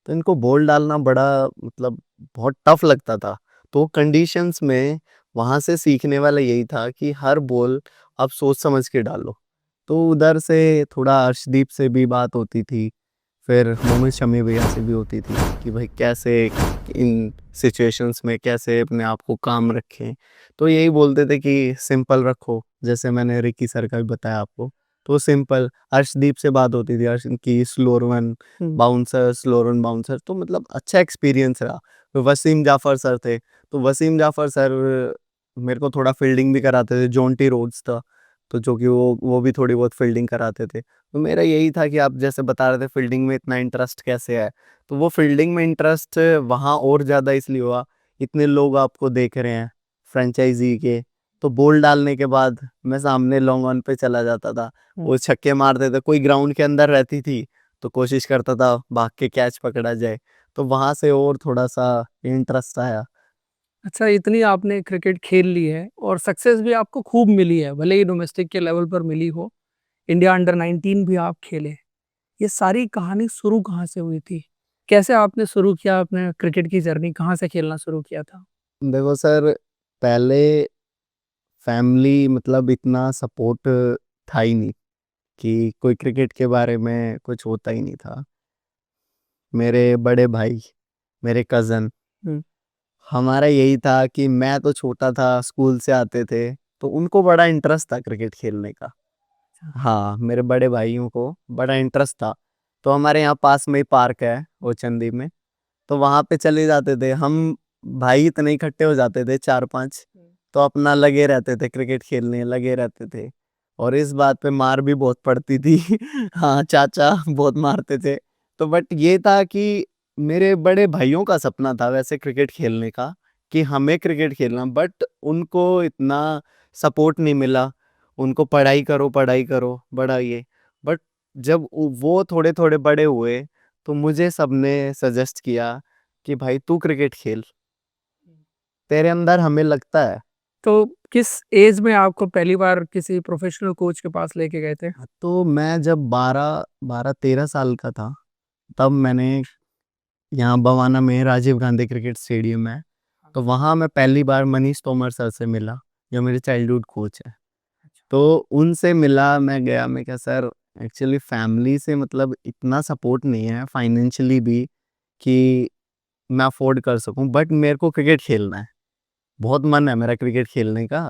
तो इनको बॉल डालना बड़ा मतलब बहुत टफ लगता था। तो कंडीशंस में वहाँ से सीखने वाला यही था कि हर बॉल आप सोच समझ के डालो। तो उधर से थोड़ा अर्शदीप से भी बात होती थी, फिर मोहम्मद शमी भैया से भी होती थी कि भाई कैसे इन सिचुएशंस में कैसे अपने आप को काम रखें। तो यही बोलते थे कि सिंपल रखो, जैसे मैंने रिकी सर का भी बताया आपको, तो सिंपल। अर्शदीप से बात होती थी अर्श की स्लोअर वन हुँ। बाउंसर, स्लोअर वन बाउंसर, तो मतलब अच्छा एक्सपीरियंस रहा। तो वसीम जाफ़र सर थे, तो वसीम जाफ़र सर मेरे को थोड़ा फील्डिंग भी कराते थे, जॉन्टी रोड्स था, तो जो कि वो भी थोड़ी बहुत फील्डिंग कराते थे। तो मेरा यही था कि आप जैसे बता रहे थे फील्डिंग में इतना इंटरेस्ट कैसे है, तो वो फील्डिंग में इंटरेस्ट वहाँ और ज़्यादा इसलिए हुआ, इतने लोग आपको देख रहे हैं फ्रेंचाइजी के, तो बॉल डालने के बाद मैं सामने लॉन्ग ऑन पे चला जाता था, हुँ। वो छक्के मारते थे, कोई ग्राउंड के अंदर रहती थी तो कोशिश करता था भाग के कैच पकड़ा जाए, तो वहाँ से और थोड़ा-सा इंटरेस्ट आया। अच्छा, इतनी आपने क्रिकेट खेल ली है और सक्सेस भी आपको खूब मिली है, भले ही डोमेस्टिक के लेवल पर मिली हो, इंडिया अंडर 19 भी आप खेले। ये सारी कहानी शुरू कहाँ से हुई थी? कैसे आपने शुरू किया अपने क्रिकेट की जर्नी, कहाँ से खेलना शुरू किया था? देखो सर, पहले फैमिली मतलब इतना सपोर्ट था ही नहीं कि कोई क्रिकेट के बारे में कुछ होता ही नहीं था। मेरे बड़े भाई, मेरे कज़न, हुँ। हमारा यही था कि मैं तो छोटा था, स्कूल से आते थे, तो उनको बड़ा इंटरेस्ट था क्रिकेट खेलने का। हाँ, मेरे बड़े भाइयों को बड़ा इंटरेस्ट था। तो हमारे यहाँ पास में ही पार्क है ओचंदी में, तो वहाँ पे चले जाते थे। हम भाई इतने इकट्ठे हो जाते थे 4-5, तो अपना लगे रहते थे क्रिकेट खेलने, लगे रहते थे। और इस बात पे मार भी बहुत पड़ती थी। हाँ, चाचा बहुत मारते थे। तो बट ये था कि मेरे बड़े भाइयों का सपना था वैसे क्रिकेट खेलने का, कि हमें क्रिकेट खेलना, बट उनको इतना सपोर्ट नहीं मिला। उनको पढ़ाई करो बड़ा ये। बट जब वो थोड़े थोड़े बड़े हुए तो मुझे सबने सजेस्ट किया कि भाई तू क्रिकेट खेल, तेरे अंदर हमें लगता है। तो किस एज में आपको पहली बार किसी प्रोफेशनल कोच के पास लेके गए थे? तो मैं जब 12-13 साल का था तब मैंने यहाँ बवाना में राजीव गांधी क्रिकेट स्टेडियम है, तो वहाँ मैं पहली बार मनीष तोमर सर से मिला, जो मेरे चाइल्डहुड कोच है। तो उनसे मिला, मैं गया, मैं क्या सर एक्चुअली फैमिली से मतलब इतना सपोर्ट नहीं है फाइनेंशियली भी कि मैं अफोर्ड कर सकूं, बट मेरे को क्रिकेट खेलना है, बहुत मन है मेरा क्रिकेट खेलने का।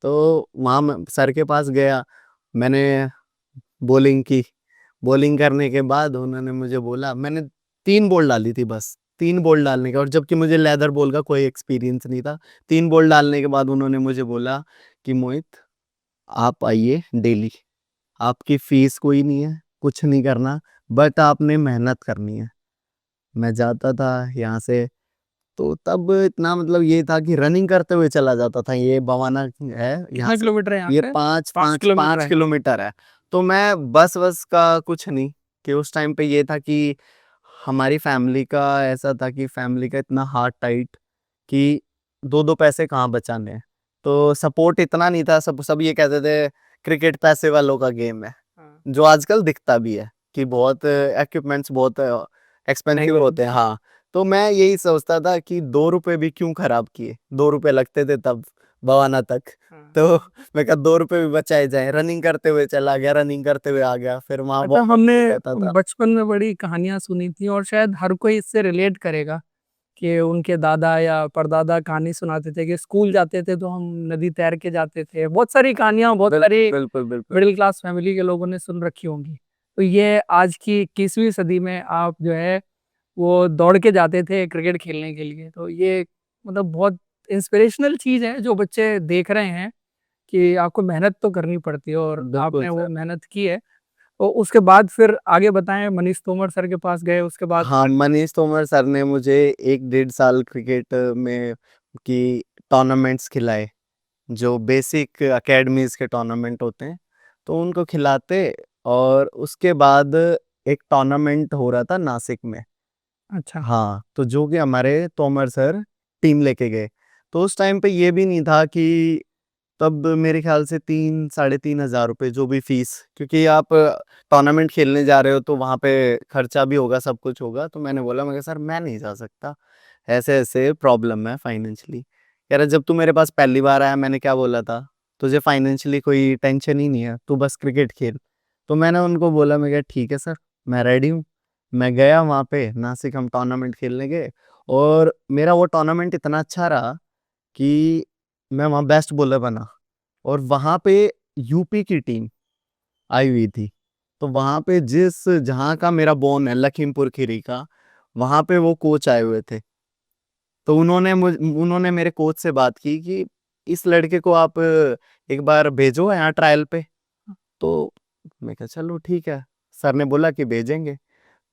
तो वहाँ मैं सर के पास गया, मैंने बॉलिंग की। बॉलिंग करने के बाद उन्होंने मुझे बोला, मैंने 3 बॉल डाली थी बस, 3 बॉल डालने का, और जबकि मुझे लेदर बॉल का कोई एक्सपीरियंस नहीं था। 3 बॉल डालने के बाद उन्होंने मुझे बोला कि मोहित आप आइए डेली, आपकी फीस कोई नहीं है, कुछ नहीं करना, बट आपने मेहनत करनी है। मैं जाता था यहाँ से, तो तब इतना मतलब ये था कि रनिंग करते हुए चला जाता था। ये बवाना है यहाँ कितना से, किलोमीटर है यहाँ ये से? 5 किलोमीटर है। तो मैं बस का कुछ नहीं, कि उस टाइम पे ये था कि हमारी फैमिली का ऐसा था कि फैमिली का इतना हार्ट टाइट कि 2-2 पैसे कहाँ बचाने हैं, तो सपोर्ट इतना नहीं था। सब ये कहते थे क्रिकेट पैसे वालों का गेम है, हाँ। जो आजकल दिखता भी है कि बहुत इक्विपमेंट्स बहुत एक्सपेंसिव होते हैं। हाँ, तो मैं यही सोचता था कि 2 रुपए भी क्यों खराब किए, 2 रुपए लगते थे तब बवाना तक। तो मैं कहा 2 रुपए भी बचाए जाए, रनिंग करते हुए चला गया, रनिंग करते हुए आ गया, फिर वहाँ पता बहुत हमने रहता था। बचपन में बड़ी कहानियां सुनी थी और शायद हर कोई इससे रिलेट करेगा कि उनके दादा या परदादा कहानी सुनाते थे कि स्कूल जाते थे तो हम नदी तैर के जाते थे। बहुत सारी कहानियां बहुत सारी बिल्कुल बिल्कुल मिडिल क्लास फैमिली के लोगों ने सुन रखी होंगी। तो ये आज की 21वीं सदी में आप जो है वो दौड़ के जाते थे क्रिकेट खेलने के लिए, तो ये मतलब बहुत इंस्पिरेशनल चीज है जो बच्चे देख रहे हैं कि आपको मेहनत तो करनी पड़ती है और बिल्कुल आपने वो सर। मेहनत की है। तो उसके बाद फिर आगे बताएं, मनीष तोमर सर के पास गए उसके बाद? हाँ, मनीष तोमर सर ने मुझे 1-1.5 साल क्रिकेट में की टूर्नामेंट्स खिलाए, जो बेसिक एकेडमीज के टूर्नामेंट होते हैं, तो उनको खिलाते। और उसके बाद एक टूर्नामेंट हो रहा था नासिक में, अच्छा। हाँ, तो जो कि हमारे तोमर सर टीम लेके गए। तो उस टाइम पे ये भी नहीं था कि, तब मेरे ख्याल से 3-3.5 हजार रुपए जो भी फीस, क्योंकि आप टूर्नामेंट खेलने जा रहे हो तो वहाँ पे खर्चा भी होगा, सब कुछ होगा। तो मैंने बोला, मैं कहा सर मैं नहीं जा सकता, ऐसे ऐसे प्रॉब्लम है फाइनेंशियली। कह रहा जब तू मेरे पास पहली बार आया, मैंने क्या बोला था, तुझे फाइनेंशियली कोई टेंशन ही नहीं है, तू बस क्रिकेट खेल। तो मैंने उनको बोला, मैं कहा ठीक है सर, मैं रेडी हूँ। मैं गया वहाँ पे नासिक, हम टूर्नामेंट खेलने गए, और मेरा वो टूर्नामेंट इतना अच्छा रहा कि मैं वहाँ बेस्ट बॉलर बना। और वहाँ पे यूपी की टीम आई हुई थी, तो वहाँ पे जिस जहाँ का मेरा बोन है, लखीमपुर खीरी का, वहाँ पे वो कोच आए हुए थे। तो उन्होंने मेरे कोच से बात की कि इस लड़के को आप एक बार भेजो यहाँ ट्रायल पे। तो मैं कहा चलो ठीक है, सर ने बोला कि भेजेंगे।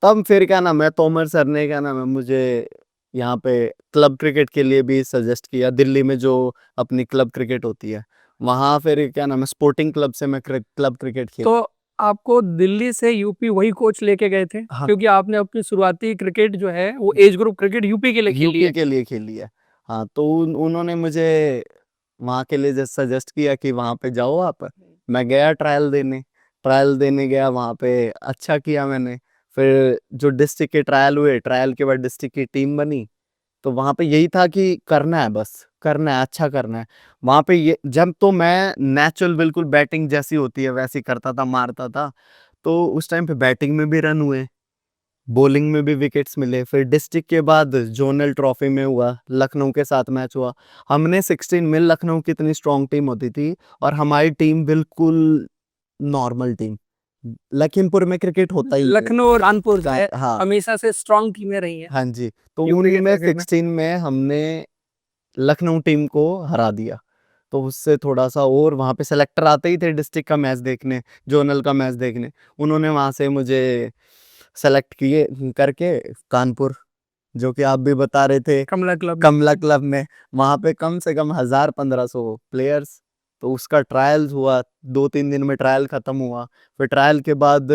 तब फिर क्या नाम है, तोमर सर ने क्या नाम है मुझे यहाँ पे क्लब क्रिकेट के लिए भी सजेस्ट किया, दिल्ली में जो अपनी क्लब क्रिकेट होती है, वहाँ फिर क्या नाम है स्पोर्टिंग क्लब से मैं क्लब क्रिकेट खेल। तो आपको दिल्ली से यूपी वही कोच लेके गए थे? हाँ, क्योंकि आपने अपनी शुरुआती क्रिकेट जो है वो एज ग्रुप क्रिकेट यूपी के लिए खेली यूपी है। के लिए खेली है। हाँ, तो उन्होंने मुझे वहाँ के लिए सजेस्ट किया कि वहाँ पे जाओ आप। मैं गया ट्रायल देने गया वहाँ पे, अच्छा किया मैंने। फिर जो डिस्ट्रिक्ट के ट्रायल हुए, ट्रायल के बाद डिस्ट्रिक्ट की टीम बनी। तो वहाँ पे यही था कि करना है, बस करना है, अच्छा करना है। वहाँ पे ये जब तो मैं नेचुरल बिल्कुल बैटिंग जैसी होती है वैसी करता था, मारता था। तो उस टाइम पे बैटिंग में भी रन हुए, बॉलिंग में भी विकेट्स मिले। फिर डिस्ट्रिक्ट के बाद जोनल ट्रॉफी में हुआ, लखनऊ के साथ मैच हुआ। हमने 16 में, लखनऊ की इतनी स्ट्रांग टीम होती थी और हमारी टीम बिल्कुल नॉर्मल टीम। लखीमपुर में क्रिकेट होता ही नहीं लखनऊ और कानपुर जो है हाँ, हमेशा से स्ट्रांग टीमें रही हैं हाँ जी। तो यूपी के उनमें क्रिकेट में। 16 में हमने लखनऊ टीम को हरा दिया। तो उससे थोड़ा सा, और वहाँ पे सेलेक्टर आते ही थे डिस्ट्रिक्ट का मैच देखने, जोनल का मैच देखने। उन्होंने वहाँ से मुझे सेलेक्ट किए करके कानपुर, जो कि आप भी बता रहे थे, कमला क्लब। कमला क्लब में। वहाँ पे कम से कम 1000-1500 प्लेयर्स, तो उसका ट्रायल्स हुआ, 2-3 दिन में ट्रायल खत्म हुआ। फिर ट्रायल के बाद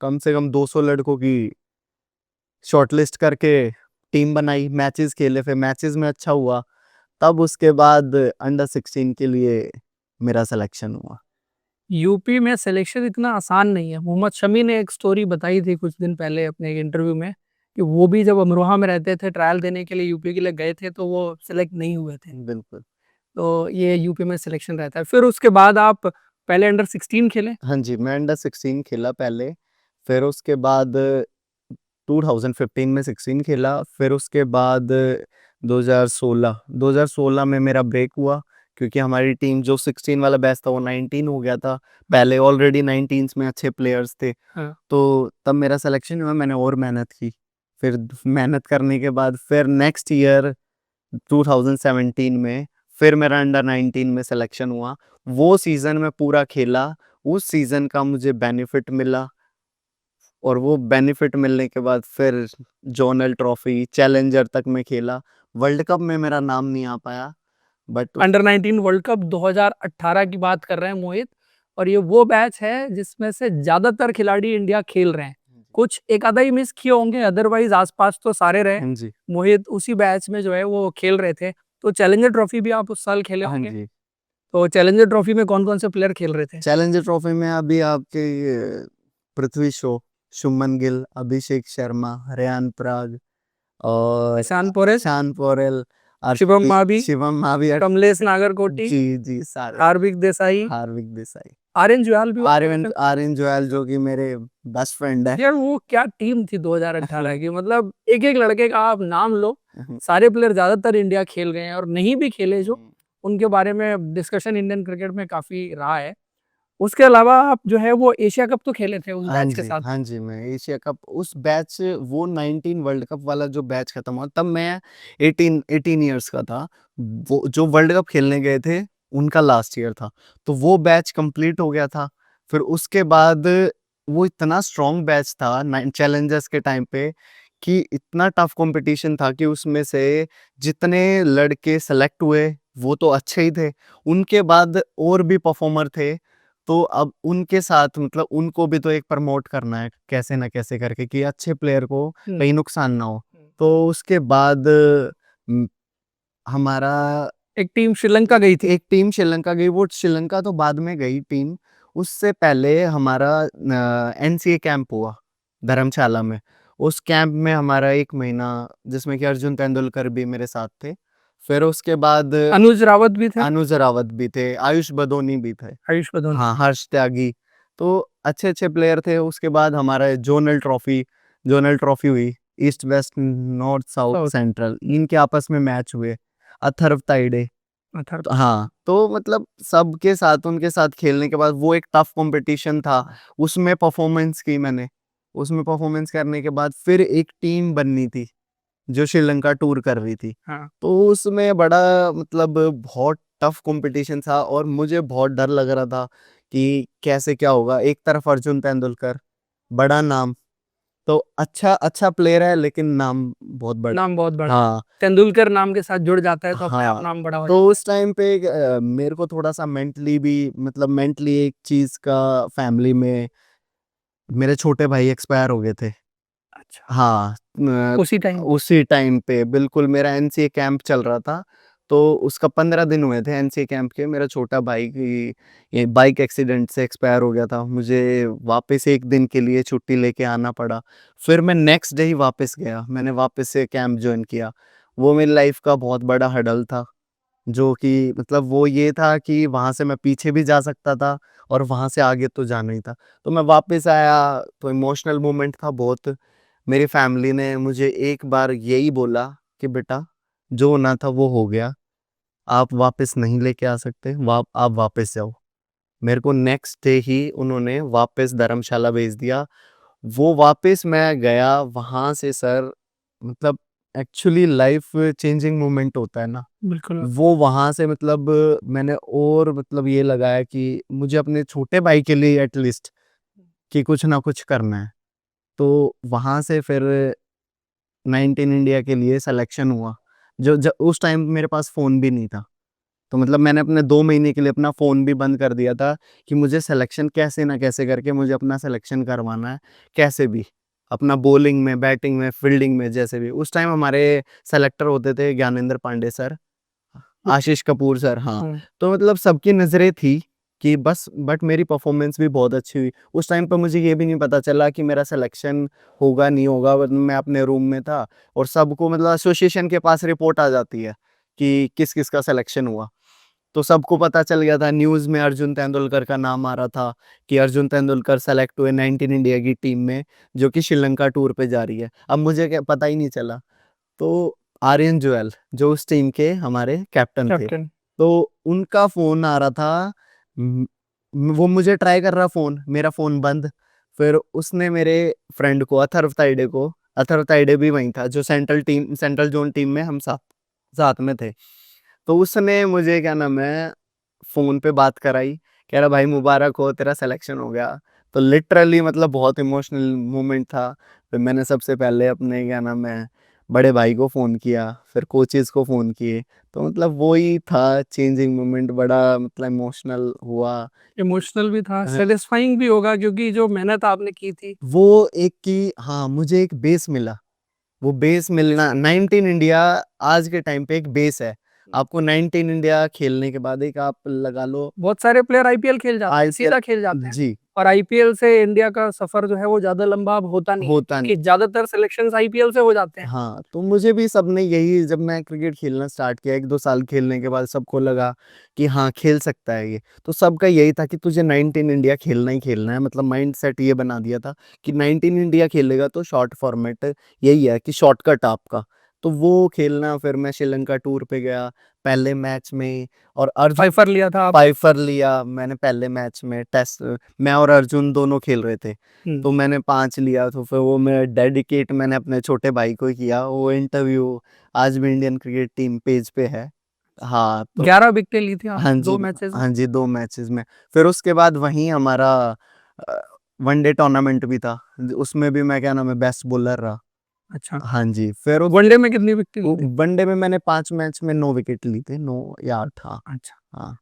कम से कम 200 लड़कों की शॉर्टलिस्ट करके टीम बनाई, मैचेस खेले, फिर मैचेस में अच्छा हुआ, तब उसके बाद अंडर 16 के लिए मेरा सिलेक्शन हुआ। यूपी में सिलेक्शन इतना आसान नहीं है। मोहम्मद शमी ने एक स्टोरी बताई थी कुछ दिन पहले अपने एक इंटरव्यू में कि वो भी जब अमरोहा में रहते थे, ट्रायल देने के लिए यूपी के लिए गए थे, तो वो सिलेक्ट नहीं हुए थे। बिल्कुल। तो ये यूपी में सिलेक्शन रहता है। फिर उसके बाद आप पहले अंडर 16 खेले। हाँ जी, मैं अंडर 16 खेला पहले, फिर उसके बाद 2015 में 16 खेला, फिर उसके बाद 2016 में मेरा ब्रेक हुआ, क्योंकि हमारी टीम जो 16 वाला बैच था वो 19 हो गया था। पहले ऑलरेडी 19s में अच्छे प्लेयर्स थे, हाँ। तो तब मेरा सिलेक्शन हुआ, मैंने और मेहनत की। फिर मेहनत करने के बाद फिर नेक्स्ट ईयर 2017 में फिर मेरा अंडर 19 में सिलेक्शन हुआ। वो सीज़न में पूरा खेला, उस सीज़न का मुझे बेनिफिट मिला, और वो बेनिफिट मिलने के बाद फिर जोनल ट्रॉफी, चैलेंजर तक मैं खेला। वर्ल्ड कप में मेरा नाम नहीं आ पाया, बट अंडर 19 वर्ल्ड कप 2018 की बात कर रहे हैं मोहित, और ये वो बैच है जिसमें से ज्यादातर खिलाड़ी इंडिया खेल रहे हैं। कुछ एक आधा ही मिस किए होंगे, अदरवाइज आसपास तो सारे रहे। हाँ जी, मोहित उसी बैच में जो है वो खेल रहे थे। तो चैलेंजर ट्रॉफी भी आप उस साल खेले हाँ होंगे। जी। तो चैलेंजर ट्रॉफी में कौन कौन से प्लेयर खेल रहे थे? चैलेंजर ट्रॉफी में अभी आपके पृथ्वी शॉ, शुभमन गिल, अभिषेक शर्मा, रेयान पराग और ईशान पोरेस, शान पोरेल, शिवम मावी, शिवम मावी, कमलेश नागरकोटी, जी सारे, हार्दिक देसाई, हार्दिक देसाई, आर्यन जुयाल भी वहाँ पे थे। आर्यन जोयल जो कि मेरे बेस्ट फ्रेंड है। यार वो क्या टीम थी 2018 की, मतलब एक एक लड़के का आप नाम लो। सारे प्लेयर ज्यादातर इंडिया खेल गए हैं, और नहीं भी खेले जो, उनके बारे में डिस्कशन इंडियन क्रिकेट में काफी रहा है। उसके अलावा आप जो है वो एशिया कप तो खेले थे उस हाँ बैच के जी, साथ। हाँ जी, मैं एशिया कप उस बैच, वो 19 वर्ल्ड कप वाला जो बैच खत्म हुआ, तब मैं 18 इयर्स का था। वो जो वर्ल्ड कप खेलने गए थे उनका लास्ट ईयर था, तो वो बैच कंप्लीट हो गया था। फिर उसके बाद वो इतना स्ट्रॉन्ग बैच था चैलेंजर्स के टाइम पे, कि इतना टफ कंपटीशन था कि उसमें से जितने लड़के सेलेक्ट हुए वो तो अच्छे ही थे, उनके बाद और भी परफॉर्मर थे। तो अब उनके साथ मतलब उनको भी तो एक प्रमोट करना है कैसे ना कैसे करके, कि अच्छे प्लेयर को कहीं नुकसान ना हो। तो उसके बाद म, हमारा एक टीम श्रीलंका गई थी। एक टीम श्रीलंका गई, वो श्रीलंका तो बाद में गई टीम। उससे पहले हमारा एनसीए कैंप हुआ धर्मशाला में। उस कैंप में हमारा 1 महीना, जिसमें कि अर्जुन तेंदुलकर भी मेरे साथ थे। फिर उसके बाद अनुज रावत भी थे। अनुज रावत भी थे, आयुष बदोनी भी थे, आयुष बदौनी। हाँ, हर्ष त्यागी। तो अच्छे-अच्छे प्लेयर थे। उसके बाद हमारा जोनल ट्रॉफी हुई, east west, north south south. Central, इनके आपस में मैच हुए, अथर्व ताइडे। अथर। तो हाँ, तो मतलब सबके साथ, उनके साथ खेलने के बाद वो एक टफ कंपटीशन था, उसमें परफॉर्मेंस की मैंने। उसमें परफॉर्मेंस करने के बाद फिर एक टीम बननी थी, जो श्रीलंका टूर कर रही थी। हाँ। तो उसमें बड़ा मतलब बहुत टफ कंपटीशन था, और मुझे बहुत डर लग रहा था कि कैसे क्या होगा। एक तरफ अर्जुन तेंदुलकर, बड़ा नाम, तो अच्छा अच्छा प्लेयर है, लेकिन नाम बहुत बड़ा। नाम बहुत बड़ा। हाँ, तेंदुलकर नाम के साथ जुड़ जाता है तो अपने आप हाँ। नाम बड़ा हो तो जाता उस टाइम पे मेरे को थोड़ा सा मेंटली भी, मतलब मेंटली एक चीज का, फैमिली में मेरे छोटे भाई एक्सपायर हो गए थे। है। अच्छा। हाँ, उसी टाइम। उसी टाइम पे बिल्कुल मेरा एनसीए कैंप चल रहा था। तो उसका 15 दिन हुए थे एनसीए कैंप के। मेरा छोटा भाई की ये बाइक एक्सीडेंट से एक्सपायर हो गया था। मुझे वापस 1 दिन के लिए छुट्टी लेके आना पड़ा। फिर मैं नेक्स्ट डे ही वापस गया, मैंने वापस से कैंप ज्वाइन किया। वो मेरी लाइफ का बहुत बड़ा हडल था, जो कि मतलब वो ये था कि वहाँ से मैं पीछे भी जा सकता था, और वहाँ से आगे तो जाना ही था। तो मैं वापस आया, तो इमोशनल मोमेंट था बहुत। मेरी फैमिली ने मुझे एक बार यही बोला कि बेटा, जो होना था वो हो गया, आप वापस नहीं लेके आ सकते, आप वापस जाओ। मेरे को नेक्स्ट डे ही उन्होंने वापस धर्मशाला भेज दिया। वो वापस मैं गया वहाँ से सर, मतलब एक्चुअली लाइफ चेंजिंग मोमेंट होता है ना, बिल्कुल। वो वहाँ से मतलब मैंने और मतलब ये लगाया कि मुझे अपने छोटे भाई के लिए एटलीस्ट कि कुछ ना कुछ करना है। तो वहाँ से फिर 19 इंडिया के लिए सिलेक्शन हुआ। जो उस टाइम मेरे पास फ़ोन भी नहीं था। तो मतलब मैंने अपने 2 महीने के लिए अपना फ़ोन भी बंद कर दिया था कि मुझे सिलेक्शन कैसे ना कैसे करके मुझे अपना सिलेक्शन करवाना है, कैसे भी। अपना बॉलिंग में, बैटिंग में, फील्डिंग में जैसे भी। उस टाइम हमारे सेलेक्टर होते थे ज्ञानेंद्र पांडे सर, आशीष कपूर सर, हाँ। हम्म, तो मतलब सबकी नज़रें थी कि बस, बट मेरी परफ़ॉर्मेंस भी बहुत अच्छी हुई। उस टाइम पे मुझे ये भी नहीं पता चला कि मेरा सिलेक्शन होगा, नहीं होगा। बट मैं अपने रूम में था और सबको मतलब एसोसिएशन के पास रिपोर्ट आ जाती है कि किस-किस का सिलेक्शन हुआ। तो सबको पता चल गया था, न्यूज़ में अर्जुन तेंदुलकर का नाम आ रहा था कि अर्जुन तेंदुलकर सेलेक्ट हुए 19 इंडिया की टीम में, जो कि श्रीलंका टूर पे जा रही है। अब मुझे क्या पता ही नहीं चला। तो आर्यन जोएल जो उस टीम के हमारे कैप्टन थे, कैप्टन। तो उनका फ़ोन आ रहा था। उम, वो मुझे ट्राई कर रहा फ़ोन, मेरा फ़ोन बंद। फिर उसने मेरे फ्रेंड को, अथर्व ताइडे भी वहीं था, जो सेंट्रल ज़ोन टीम में हम साथ साथ में थे। तो उसने मुझे क्या नाम है, फ़ोन पे बात कराई, कह रहा भाई मुबारक हो, तेरा सिलेक्शन हो गया। तो लिटरली मतलब बहुत इमोशनल मोमेंट था। फिर मैंने सबसे पहले अपने क्या नाम है, बड़े भाई को फ़ोन किया, फिर कोचेज़ को फ़ोन किए। तो मतलब वो ही था चेंजिंग मोमेंट, बड़ा मतलब इमोशनल हुआ। इमोशनल भी था, अ, सेटिस्फाइंग भी होगा क्योंकि जो मेहनत आपने की थी। वो एक कि हाँ, मुझे एक बेस मिला। वो बेस मिलना, 19 इंडिया आज के टाइम पे एक बेस है। आपको 19 इंडिया खेलने के बाद एक आप लगा लो बहुत सारे प्लेयर आईपीएल खेल जाते हैं, आईपीएल। सीधा खेल जाते हैं। जी, और आईपीएल से इंडिया का सफ़र जो है वो ज़्यादा लंबा अब होता नहीं है, होता नहीं। क्योंकि ज़्यादातर सिलेक्शंस आईपीएल से हो जाते हैं। हाँ, तो मुझे भी सबने यही, जब मैं क्रिकेट खेलना स्टार्ट किया 1-2 साल खेलने के बाद सबको लगा कि हाँ, खेल सकता है ये। तो सबका यही था कि तुझे 19 इंडिया खेलना ही खेलना है, मतलब माइंडसेट ये बना दिया था कि 19 इंडिया खेलेगा तो शॉर्ट फॉर्मेट यही है कि शॉर्टकट आपका। तो वो खेलना, फिर मैं श्रीलंका टूर पे गया पहले मैच में, और अर्जुन फाइफर लिया था आप। पाइफर लिया मैंने पहले मैच में, टेस्ट मैं और अर्जुन दोनों खेल रहे थे। हुँ, तो मैंने 5 लिया, तो फिर वो मैं डेडिकेट मैंने अपने छोटे भाई को ही किया। वो इंटरव्यू आज भी इंडियन क्रिकेट टीम पेज पे है। हाँ, तो 11 विकेटें ली थी हाँ आपने जी, 2 मैचेज़ में। हाँ जी, 2 मैचेज़ में। फिर उसके बाद वहीं हमारा अ, वनडे टूर्नामेंट भी था। उसमें भी मैं क्या नाम है, बेस्ट बॉलर रहा। अच्छा, हाँ जी, फिर उस वनडे में कितनी विकेट ली वो थी? वनडे में मैंने 5 मैच में 9 विकेट ली थी, 9 या 8, हाँ। अच्छा, हाँ।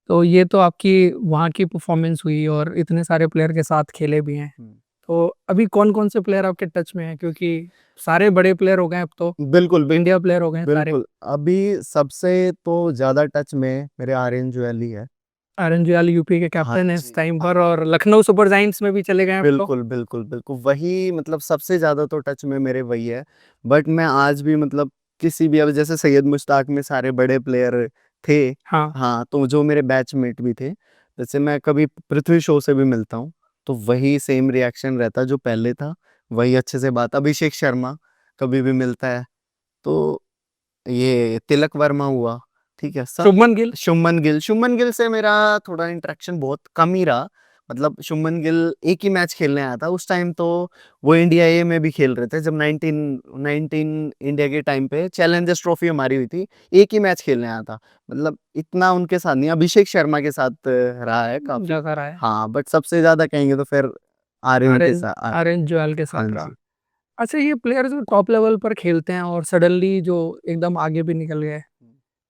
तो ये तो आपकी वहाँ की परफ़ॉर्मेंस हुई और इतने सारे प्लेयर के साथ खेले भी हैं। हुँ। तो अभी कौन-कौन से प्लेयर आपके टच में हैं? क्योंकि सारे बड़े प्लेयर हो गए हैं अब तो, बिल्कुल, इंडिया प्लेयर हो गए हैं सारे। बिल्कुल। अभी सबसे तो ज़्यादा टच में मेरे आर्यन जोएल ही है। आरएन जुयाल यूपी के हाँ कैप्टन हैं इस जी, टाइम हाँ। पर और लखनऊ सुपर जायंट्स में भी चले गए हैं अब तो। बिल्कुल, बिल्कुल, बिल्कुल। वही मतलब सबसे ज़्यादा तो टच में मेरे वही है। बट मैं आज भी मतलब किसी भी, अब जैसे सैयद मुश्ताक में सारे बड़े प्लेयर थे। हाँ, हाँ, तो जो मेरे बैचमेट भी थे, जैसे मैं कभी पृथ्वी शॉ से भी मिलता हूँ, तो वही सेम रिएक्शन रहता है जो पहले था, वही अच्छे से बात। अभिषेक शर्मा कभी भी मिलता है, तो ये तिलक वर्मा हुआ, ठीक है? सब शुभमन गिल। शुभमन गिल से मेरा थोड़ा इंटरेक्शन बहुत कम ही रहा। मतलब शुभमन गिल एक ही मैच खेलने आया था, उस टाइम तो वो इंडिया ए में भी खेल रहे थे, जब 19 इंडिया के टाइम पे चैलेंजर्स ट्रॉफी हमारी हुई थी, एक ही मैच खेलने आया था। मतलब इतना उनके साथ नहीं, अभिषेक शर्मा के साथ रहा है काफ़ी। ज़्यादा रहा है। हाँ, बट सबसे ज़्यादा कहेंगे तो फिर आर्यन के आरएन साथ आरएन जुयाल के हाँ साथ रहा। जी। अच्छा, ये प्लेयर जो टॉप लेवल पर खेलते हैं और सडनली जो एकदम आगे भी निकल गए,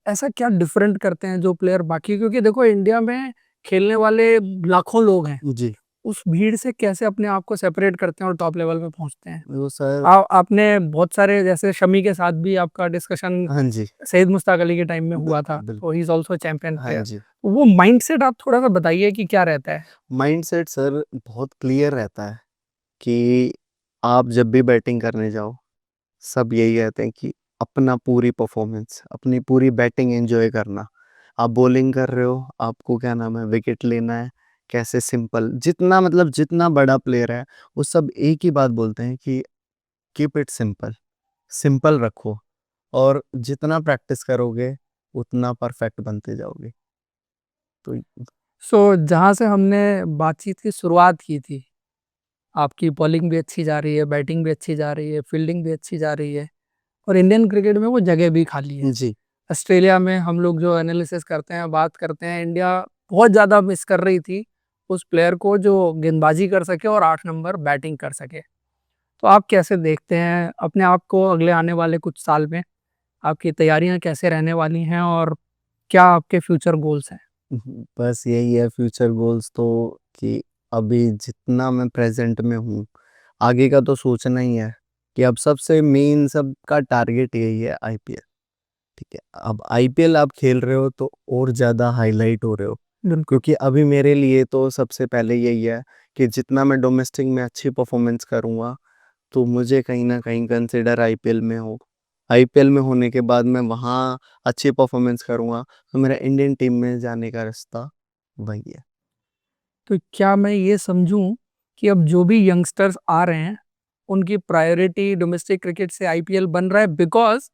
ऐसा क्या डिफरेंट करते हैं जो प्लेयर बाकी, क्योंकि देखो इंडिया में खेलने वाले लाखों लोग हैं, जी, उस भीड़ से कैसे अपने आप को सेपरेट करते हैं और टॉप लेवल पे पहुँचते हैं? वो सर आपने बहुत सारे जैसे शमी के साथ भी आपका डिस्कशन हाँ जी, सईद मुश्ताक अली के टाइम में हुआ था, बिल्कुल। तो ही इज़ आल्सो चैंपियन हाँ प्लेयर। जी। वो माइंडसेट आप थोड़ा-सा बताइए कि क्या रहता है? माइंडसेट सर बहुत क्लियर रहता है कि आप जब भी बैटिंग करने जाओ, सब यही कहते हैं कि अपना पूरी परफॉर्मेंस, अपनी पूरी बैटिंग एंजॉय करना। आप बॉलिंग कर रहे हो, आपको क्या नाम है, विकेट लेना है, कैसे सिंपल, जितना मतलब जितना बड़ा प्लेयर है, वो सब एक ही बात बोलते हैं कि कीप इट सिंपल, सिंपल रखो, और जितना प्रैक्टिस करोगे, उतना परफेक्ट बनते जाओगे। तो सो जहाँ से हमने बातचीत की शुरुआत की थी, आपकी बॉलिंग भी अच्छी जा रही है, बैटिंग भी अच्छी जा रही है, फील्डिंग भी अच्छी जा रही है और इंडियन क्रिकेट में वो जगह भी खाली है। जी, ऑस्ट्रेलिया में हम लोग जो एनालिसिस करते हैं, बात करते हैं, इंडिया बहुत ज़्यादा मिस कर रही थी उस प्लेयर को जो गेंदबाजी कर सके और 8 नंबर बैटिंग कर सके। तो आप कैसे देखते हैं अपने आप को अगले आने वाले कुछ साल में? आपकी तैयारियाँ कैसे रहने वाली हैं और क्या आपके फ्यूचर गोल्स हैं? बस यही है फ्यूचर गोल्स तो, कि अभी जितना मैं प्रेजेंट में हूँ, आगे का तो सोचना ही है कि अब सबसे मेन सबका टारगेट यही है आईपीएल। ठीक है, अब आईपीएल आप खेल रहे हो तो और ज़्यादा हाईलाइट हो रहे हो, बिल्कुल। क्योंकि अभी मेरे लिए तो सबसे पहले यही है कि जितना मैं डोमेस्टिक में अच्छी परफॉर्मेंस करूँगा, तो मुझे कहीं ना कहीं कंसिडर आईपीएल में हो। आईपीएल में होने के बाद मैं वहाँ अच्छी परफॉर्मेंस करूँगा, तो मेरा इंडियन टीम में जाने का रास्ता वही है। तो क्या मैं ये समझूं कि अब जो भी यंगस्टर्स आ रहे हैं उनकी प्रायोरिटी डोमेस्टिक क्रिकेट से आईपीएल बन रहा है, बिकॉज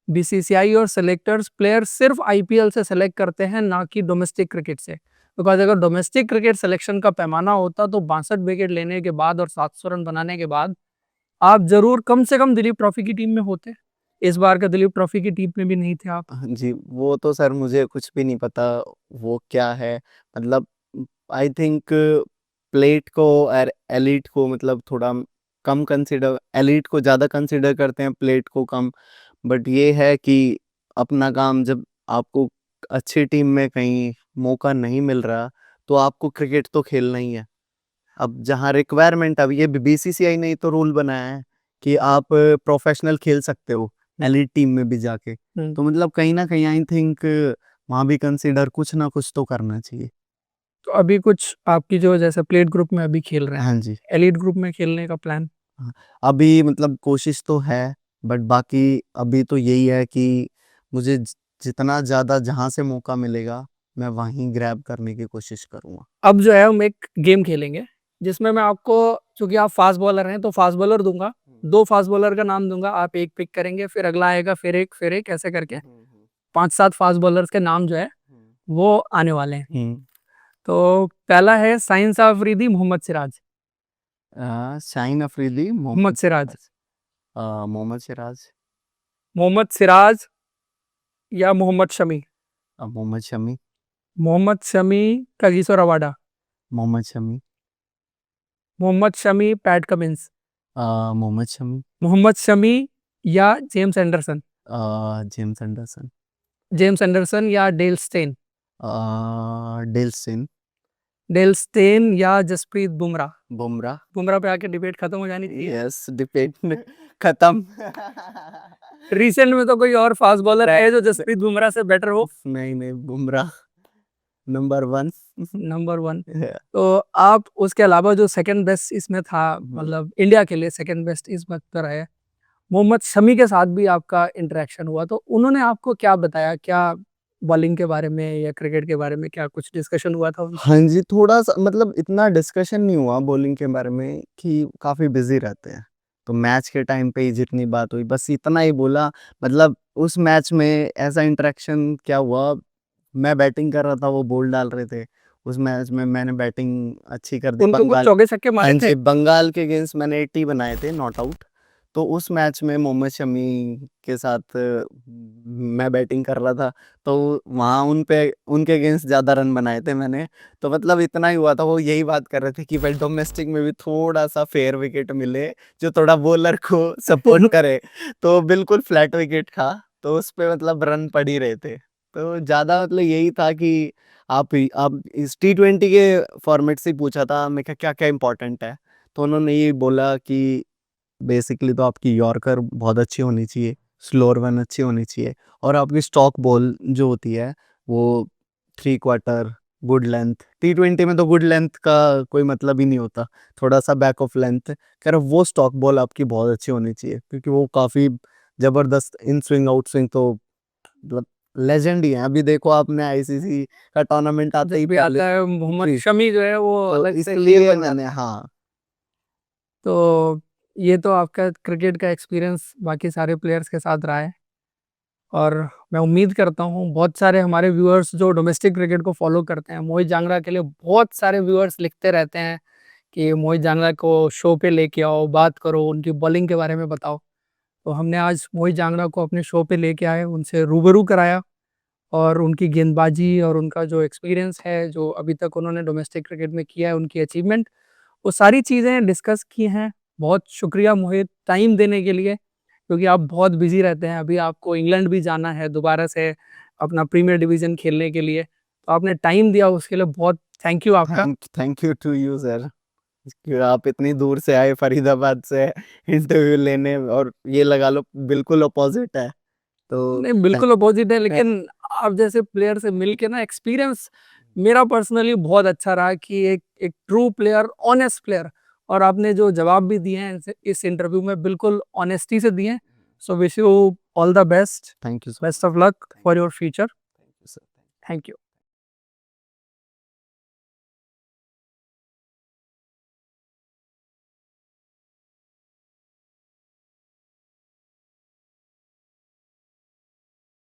बीसीसीआई और सेलेक्टर्स प्लेयर्स सिर्फ आईपीएल से सेलेक्ट करते हैं, ना कि डोमेस्टिक क्रिकेट से। बिकॉज अगर डोमेस्टिक क्रिकेट सिलेक्शन का पैमाना होता तो 62 विकेट लेने के बाद और 700 रन बनाने के बाद आप जरूर कम से कम दिलीप ट्रॉफी की टीम में होते। इस बार का दिलीप ट्रॉफी की टीम में भी नहीं थे आप। हाँ जी, वो तो सर मुझे कुछ भी नहीं पता वो क्या है। मतलब आई थिंक प्लेट को और एलिट को मतलब थोड़ा कम कंसिडर, एलिट को ज़्यादा कंसिडर करते हैं, प्लेट को कम। बट ये है कि अपना काम जब आपको अच्छी टीम में कहीं मौका नहीं मिल रहा, तो आपको क्रिकेट तो खेलना ही है। अब जहाँ रिक्वायरमेंट, अब ये बीसीसीआई ने ही तो रूल बनाया है कि आप प्रोफेशनल खेल सकते हो एलिट टीम में भी जाके। तो मतलब कहीं ना कहीं आई थिंक वहाँ भी कंसिडर कुछ ना कुछ तो करना चाहिए। तो अभी कुछ आपकी जो जैसे प्लेट ग्रुप में अभी खेल रहे हैं, हाँ जी। एलीट ग्रुप में खेलने का प्लान? हाँ, अभी मतलब कोशिश तो है, बट बाकी अभी तो यही है कि मुझे जितना ज़्यादा जहाँ से मौका मिलेगा मैं वहीं ग्रैब करने की कोशिश करूँगा। अब जो है हम एक गेम खेलेंगे जिसमें मैं आपको, चूंकि आप फास्ट बॉलर हैं तो फास्ट बॉलर दूंगा, 2 फास्ट बॉलर का नाम दूंगा, आप एक पिक करेंगे, फिर अगला आएगा, फिर एक ऐसे करके 5-7 फास्ट बॉलर्स के नाम जो है वो आने वाले हैं। तो पहला है साइंस अफरीदी मोहम्मद सिराज। शाहीन अफरीदी, मोहम्मद सिराज। मोहम्मद सिराज, मोहम्मद सिराज या Mohammed Shami? Mohammed Shami, Mohammed Shami Kagiso Rabada. Mohammed Shami, Mohammed Shami Pat Cummins. Mohammed Shami, Mohammed Shami या James Anderson? James Anderson, James Anderson या Dale Steyn? Dale Steyn, Dale Steyn या जसप्रीत बुमराह? बुमराह। बुमराह पे आके डिबेट खत्म हो जानी चाहिए। यस, डिपेंड खत्म। रिसेंट में तो कोई और फास्ट बॉलर है जो जसप्रीत बुमराह से बेटर हो? नहीं बुमराह नंबर 1। नंबर 1। तो आप उसके अलावा जो सेकंड बेस्ट इसमें था, मतलब इंडिया के लिए सेकंड बेस्ट इस वक्त पर है, मोहम्मद शमी के साथ भी आपका इंटरेक्शन हुआ, तो उन्होंने आपको क्या बताया? क्या बॉलिंग के बारे में या क्रिकेट के बारे में क्या कुछ डिस्कशन हुआ था उनसे? हाँ जी, थोड़ा सा मतलब इतना डिस्कशन नहीं हुआ बॉलिंग के बारे में, कि काफ़ी बिजी रहते हैं। तो मैच के टाइम पे ही जितनी बात हुई बस इतना ही बोला। मतलब उस मैच में ऐसा इंटरेक्शन क्या हुआ, मैं बैटिंग कर रहा था, वो बॉल डाल रहे थे। उस मैच में मैंने बैटिंग अच्छी कर दी। उनको कुछ बंगाल, चौके छक्के हाँ मारे थे? जी, बंगाल के अगेंस्ट मैंने 80 बनाए थे नॉट आउट। तो उस मैच में मोहम्मद शमी के साथ मैं बैटिंग कर रहा था, तो वहाँ उनके अगेंस्ट ज़्यादा रन बनाए थे मैंने। तो मतलब इतना ही हुआ था, वो यही बात कर रहे थे कि भाई डोमेस्टिक में भी थोड़ा सा फेयर विकेट मिले जो थोड़ा बॉलर को सपोर्ट करे। तो बिल्कुल फ्लैट विकेट था, तो उस पे मतलब रन पड़ ही रहे थे। तो ज़्यादा मतलब यही था कि आप इस T20 के फॉर्मेट से ही पूछा था, मैं क्या क्या इंपॉर्टेंट है। तो उन्होंने ये बोला कि बेसिकली तो आपकी यॉर्कर बहुत अच्छी होनी चाहिए, स्लोअर वन अच्छी होनी चाहिए, और आपकी स्टॉक बॉल जो होती है वो 3/4 गुड लेंथ। T20 में तो गुड लेंथ का कोई मतलब ही नहीं होता, थोड़ा सा बैक ऑफ लेंथ। कह रहा वो स्टॉक बॉल आपकी बहुत अच्छी होनी चाहिए, क्योंकि वो काफ़ी ज़बरदस्त इन स्विंग आउट स्विंग तो मतलब लेजेंड ही है। अभी देखो आपने आईसीसी का टूर्नामेंट आते ही भी पहले आता है मोहम्मद जी, शमी जो है वो तो अलग से इसलिए शेर बन मैंने, जाता है। हाँ तो ये तो आपका क्रिकेट का एक्सपीरियंस बाकी सारे प्लेयर्स के साथ रहा है, और मैं उम्मीद करता हूँ बहुत सारे हमारे व्यूअर्स जो डोमेस्टिक क्रिकेट को फॉलो करते हैं, मोहित जांगड़ा के लिए बहुत सारे व्यूअर्स लिखते रहते हैं कि मोहित जांगड़ा को शो पे लेके आओ, बात करो, उनकी बॉलिंग के बारे में बताओ। तो हमने आज मोहित जांगड़ा को अपने शो पे लेके आए, उनसे रूबरू कराया, और उनकी गेंदबाजी और उनका जो एक्सपीरियंस है, जो अभी तक उन्होंने डोमेस्टिक क्रिकेट में किया है, उनकी अचीवमेंट, वो सारी चीज़ें डिस्कस की हैं। बहुत शुक्रिया मोहित टाइम देने के लिए, क्योंकि आप बहुत बिजी रहते हैं। अभी आपको इंग्लैंड भी जाना है दोबारा से अपना प्रीमियर डिवीजन खेलने के लिए, तो आपने टाइम दिया उसके लिए बहुत थैंक यू आपका। Thank you to you sir, कि आप इतनी दूर से आए फरीदाबाद से इंटरव्यू लेने, और ये लगा लो बिल्कुल अपोजिट है तो नहीं बिल्कुल अपोजिट है, लेकिन आप जैसे प्लेयर से मिलके ना एक्सपीरियंस मेरा पर्सनली बहुत अच्छा रहा कि एक ट्रू प्लेयर, ऑनेस्ट प्लेयर, और आपने जो जवाब भी दिए हैं इस इंटरव्यू में बिल्कुल ऑनेस्टी से दिए हैं। So wish you all the best, thank you best of luck for your future. Sir. Thank you.